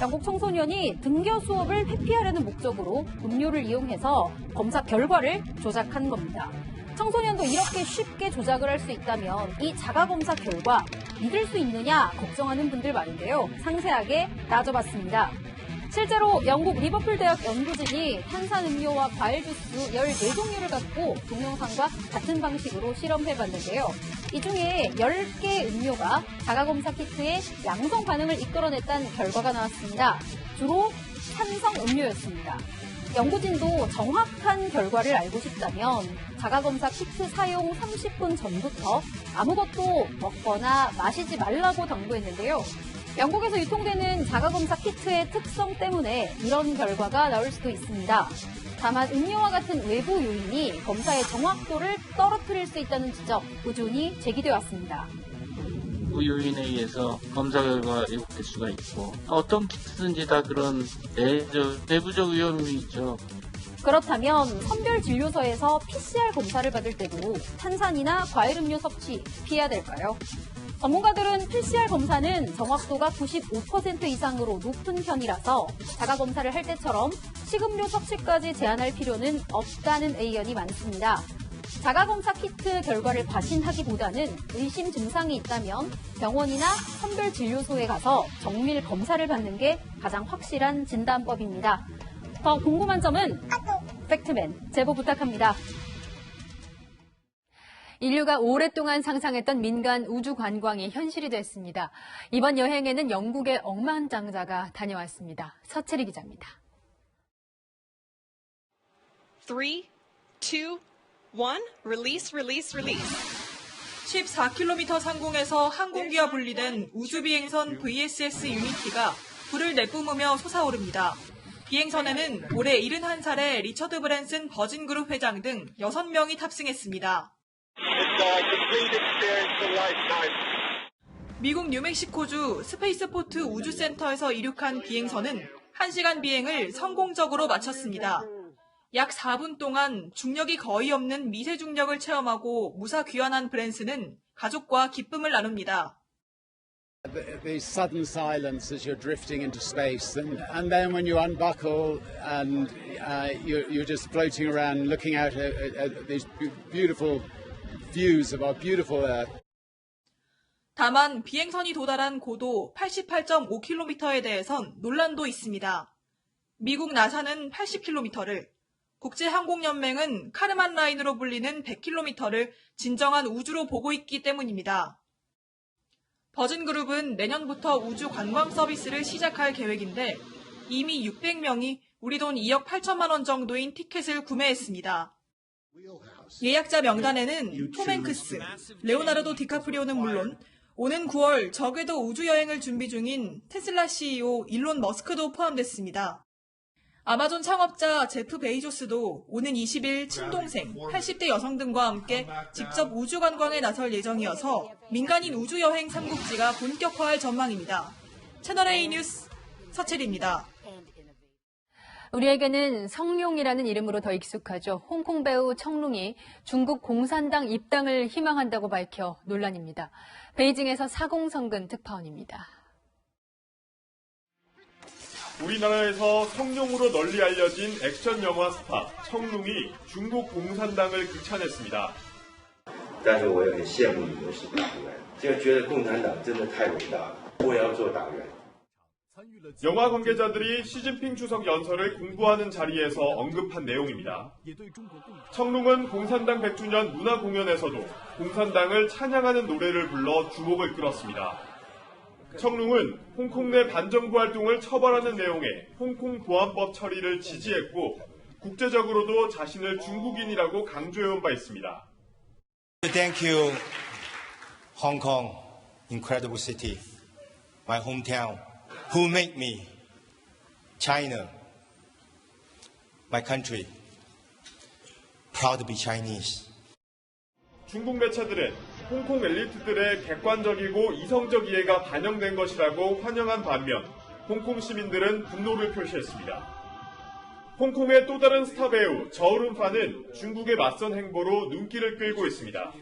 영국 청소년이 등교 수업을 회피하려는 목적으로 음료를 이용해서 검사 결과를 조작한 겁니다. 청소년도 이렇게 쉽게 조작을 할 수 있다면 이 자가검사 결과 믿을 수 있느냐 걱정하는 분들 많은데요. 상세하게 따져봤습니다. 실제로 영국 리버풀 대학 연구진이 탄산음료와 과일 주스 14종류를 갖고 동영상과 같은 방식으로 실험해봤는데요. 이 중에 10개의 음료가 자가검사 키트의 양성 반응을 이끌어냈다는 결과가 나왔습니다. 주로 산성 음료였습니다. 연구진도 정확한 결과를 알고 싶다면 자가검사 키트 사용 30분 전부터 아무것도 먹거나 마시지 말라고 당부했는데요. 영국에서 유통되는 자가검사 키트의 특성 때문에 이런 결과가 나올 수도 있습니다. 다만 음료와 같은 외부 요인이 검사의 정확도를 떨어뜨릴 수 있다는 지적 꾸준히 제기되어 왔습니다. 요인에 의해서 검사 결과가 왜곡될 수가 있고 어떤 키트든지 다 그런 내부적 위험이 있죠. 그렇다면 선별진료소에서 PCR 검사를 받을 때도 탄산이나 과일 음료 섭취 피해야 될까요? 전문가들은 PCR 검사는 정확도가 95% 이상으로 높은 편이라서 자가검사를 할 때처럼 식음료 섭취까지 제한할 필요는 없다는 의견이 많습니다. 자가검사 키트 결과를 바신하기보다는 의심 증상이 있다면 병원이나 선별진료소에 가서 정밀 검사를 받는 게 가장 확실한 진단법입니다. 더 궁금한 점은 팩트맨 제보 부탁합니다. 인류가 오랫동안 상상했던 민간 우주 관광이 현실이 됐습니다. 이번 여행에는 영국의 억만장자가 다녀왔습니다. 서채리 기자입니다. 3, 2, 1, release, release, release. 14km 상공에서 항공기와 분리된 우주비행선 VSS 유니티가 불을 내뿜으며 솟아오릅니다. 비행선에는 올해 71살의 리처드 브랜슨 버진그룹 회장 등 6명이 탑승했습니다. 미국 뉴멕시코주 스페이스포트 우주센터에서 이륙한 비행선은 1시간 비행을 성공적으로 마쳤습니다. 약 4분 동안 중력이 거의 없는 미세 중력을 체험하고 무사 귀환한 브랜슨은 가족과 기쁨을 나눕니다. The sudden silence as you're drifting into space, and then when you unbuckle and you're just floating around, looking out at these beautiful views of our beautiful Earth. 다만 비행선이 도달한 고도 88.5km에 대해선 논란도 있습니다. 미국 나사는 80km를, 국제항공연맹은 카르만 라인으로 불리는 100km를 진정한 우주로 보고 있기 때문입니다. 버진그룹은 내년부터 우주 관광 서비스를 시작할 계획인데 이미 600명이 우리 돈 2억 8천만 원 정도인 티켓을 구매했습니다. 예약자 명단에는 톰 행크스, 레오나르도 디카프리오는 물론 오는 9월 저궤도 우주여행을 준비 중인 테슬라 CEO 일론 머스크도 포함됐습니다. 아마존 창업자 제프 베이조스도 오는 20일 친동생, 80대 여성 등과 함께 직접 우주 관광에 나설 예정이어서 민간인 우주여행 삼국지가 본격화할 전망입니다. 채널A 뉴스 서채리입니다. 우리에게는 성룡이라는 이름으로 더 익숙하죠. 홍콩 배우 청룡이 중국 공산당 입당을 희망한다고 밝혀 논란입니다. 베이징에서 사공성근 특파원입니다. 우리나라에서 성룡으로 널리 알려진 액션 영화 스타 청룡이 중국 공산당을 극찬했습니다. 但是我也很羡慕你们是党员，就觉得共产党真的太伟大了，我也要做党员。 영화 관계자들이 시진핑 주석 연설을 공부하는 자리에서 언급한 내용입니다. 청룡은 공산당 100주년 문화 공연에서도 공산당을 찬양하는 노래를 불러 주목을 끌었습니다. 청룡은 홍콩 내 반정부 활동을 처벌하는 내용의 홍콩 보안법 처리를 지지했고 국제적으로도 자신을 중국인이라고 강조해온 바 있습니다. Thank you, Hong Kong, incredible city, my hometown, who made me, China, my country, proud to be Chinese. 중국 매체들은 홍콩 엘리트들의 객관적이고 이성적 이해가 반영된 것이라고 환영한 반면 홍콩 시민들은 분노를 표시했습니다. 홍콩의 또 다른 스타 배우 저우룬파는 중국의 맞선 행보로 눈길을 끌고 있습니다.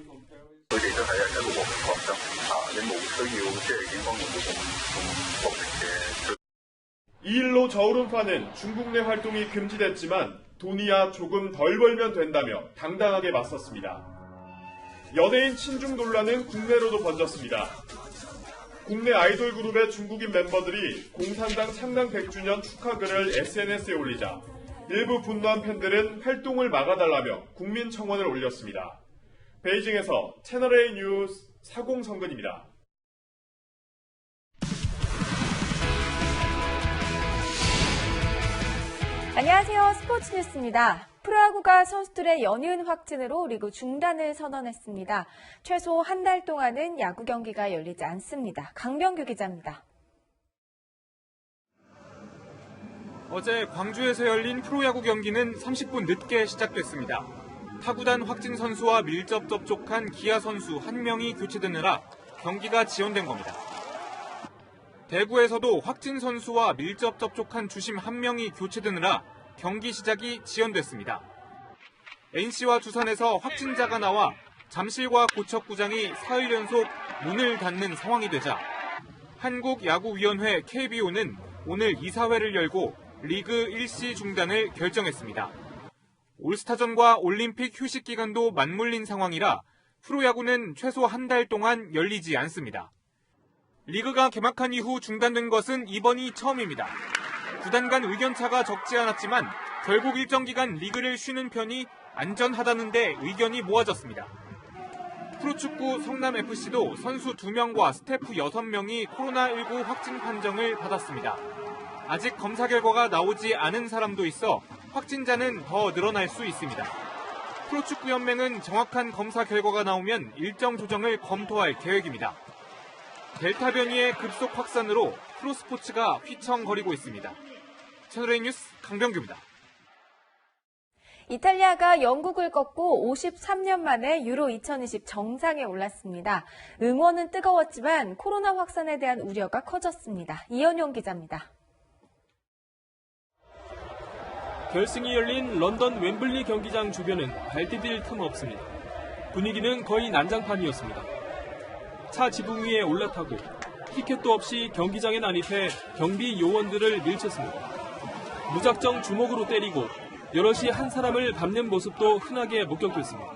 이 일로 저우룬파는 중국 내 활동이 금지됐지만 돈이야 조금 덜 벌면 된다며 당당하게 맞섰습니다. 연예인 친중 논란은 국내로도 번졌습니다. 국내 아이돌 그룹의 중국인 멤버들이 공산당 창당 100주년 축하글을 SNS에 올리자 일부 분노한 팬들은 활동을 막아달라며 국민청원을 올렸습니다. 베이징에서 채널A 뉴스 사공성근입니다. 안녕하세요. 스포츠 뉴스입니다. 프로야구가 선수들의 연이은 확진으로 리그 중단을 선언했습니다. 최소 한 달 동안은 야구 경기가 열리지 않습니다. 강병규 기자입니다. 어제 광주에서 열린 프로야구 경기는 30분 늦게 시작됐습니다. 타구단 확진 선수와 밀접 접촉한 기아 선수 1명이 교체되느라 경기가 지연된 겁니다. 대구에서도 확진 선수와 밀접 접촉한 주심 1명이 교체되느라 경기 시작이 지연됐습니다. NC와 두산에서 확진자가 나와 잠실과 고척구장이 사흘 연속 문을 닫는 상황이 되자 한국야구위원회 KBO는 오늘 이사회를 열고 리그 일시 중단을 결정했습니다. 올스타전과 올림픽 휴식 기간도 맞물린 상황이라 프로야구는 최소 한 달 동안 열리지 않습니다. 리그가 개막한 이후 중단된 것은 이번이 처음입니다. 구단 간 의견차가 적지 않았지만 결국 일정 기간 리그를 쉬는 편이 안전하다는데 의견이 모아졌습니다. 프로축구 성남FC도 선수 2명과 스태프 6명이 코로나19 확진 판정을 받았습니다. 아직 검사 결과가 나오지 않은 사람도 있어 확진자는 더 늘어날 수 있습니다. 프로축구연맹은 정확한 검사 결과가 나오면 일정 조정을 검토할 계획입니다. 델타 변이의 급속 확산으로 프로스포츠가 휘청거리고 있습니다. 채널A 뉴스 강병규입니다. 이탈리아가 영국을 꺾고 53년 만에 유로 2020 정상에 올랐습니다. 응원은 뜨거웠지만 코로나 확산에 대한 우려가 커졌습니다. 이현용 기자입니다. 결승이 열린 런던 웸블리 경기장 주변은 발 디딜 틈 없습니다. 분위기는 거의 난장판이었습니다. 차 지붕 위에 올라타고 티켓도 없이 경기장에 난입해 경비 요원들을 밀쳤습니다. 무작정 주먹으로 때리고 여럿이 한 사람을 밟는 모습도 흔하게 목격됐습니다.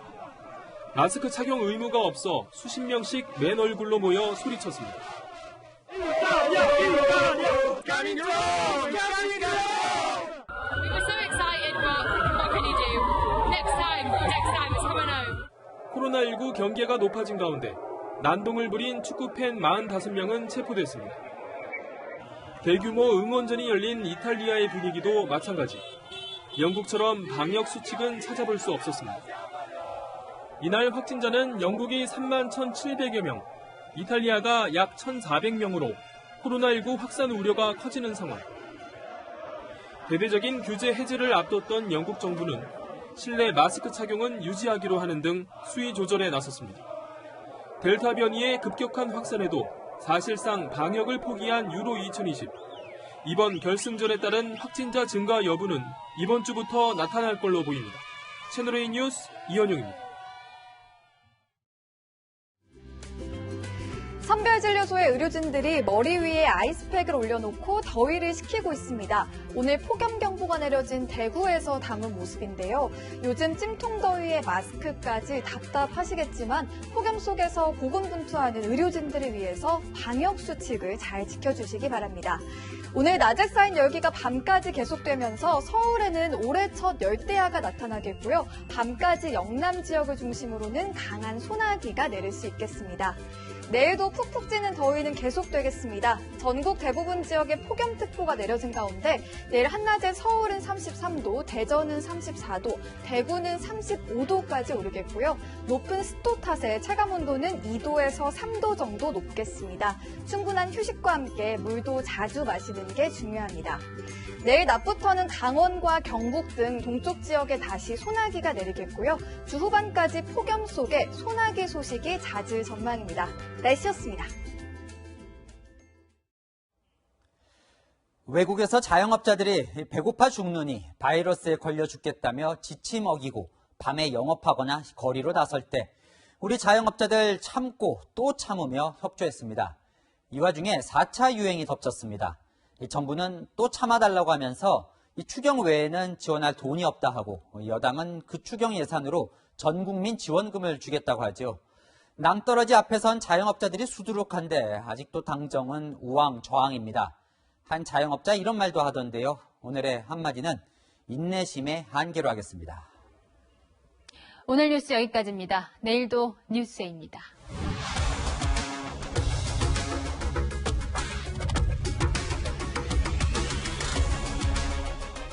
마스크 착용 의무가 없어 수십 명씩 맨 얼굴로 모여 소리쳤습니다. 코로나19 경계가 높아진 가운데 난동을 부린 축구팬 45명은 체포됐습니다. 대규모 응원전이 열린 이탈리아의 분위기도 마찬가지. 영국처럼 방역 수칙은 찾아볼 수 없었습니다. 이날 확진자는 영국이 31,700여 명, 이탈리아가 약 1,400명으로 코로나19 확산 우려가 커지는 상황. 대대적인 규제 해제를 앞뒀던 영국 정부는 실내 마스크 착용은 유지하기로 하는 등 수위 조절에 나섰습니다. 델타 변이의 급격한 확산에도 사실상 방역을 포기한 유로 2020. 이번 결승전에 따른 확진자 증가 여부는 이번 주부터 나타날 걸로 보입니다. 채널A 뉴스 이현용입니다. 선별진료소의 의료진들이 머리 위에 아이스팩을 올려놓고 더위를 식히고 있습니다. 오늘 폭염경보가 내려진 대구에서 담은 모습인데요. 요즘 찜통더위에 마스크까지 답답하시겠지만 폭염 속에서 고군분투하는 의료진들을 위해서 방역수칙을 잘 지켜주시기 바랍니다. 오늘 낮에 쌓인 열기가 밤까지 계속되면서 서울에는 올해 첫 열대야가 나타나겠고요. 밤까지 영남 지역을 중심으로는 강한 소나기가 내릴 수 있겠습니다. 내일도 푹푹 찌는 더위는 계속되겠습니다. 전국 대부분 지역에 폭염특보가 내려진 가운데 내일 한낮에 서울은 33도, 대전은 34도, 대구는 35도까지 오르겠고요. 높은 습도 탓에 체감온도는 2도에서 3도 정도 높겠습니다. 충분한 휴식과 함께 물도 자주 마시는 게 중요합니다. 내일 낮부터는 강원과 경북 등 동쪽 지역에 다시 소나기가 내리겠고요. 주 후반까지 폭염 속에 소나기 소식이 잦을 전망입니다. 날씨였습니다. 외국에서 자영업자들이 배고파 죽느니 바이러스에 걸려 죽겠다며 지침 어기고 밤에 영업하거나 거리로 나설 때 우리 자영업자들 참고 또 참으며 협조했습니다. 이 와중에 4차 유행이 덮쳤습니다. 정부는 또 참아달라고 하면서 이 추경 외에는 지원할 돈이 없다 하고 여당은 그 추경 예산으로 전 국민 지원금을 주겠다고 하죠. 낭떠러지 앞에선 자영업자들이 수두룩한데 아직도 당정은 우왕좌왕입니다. 한 자영업자 이런 말도 하던데요. 오늘의 한마디는 인내심의 한계로 하겠습니다. 오늘 뉴스 여기까지입니다. 내일도 뉴스에입니다.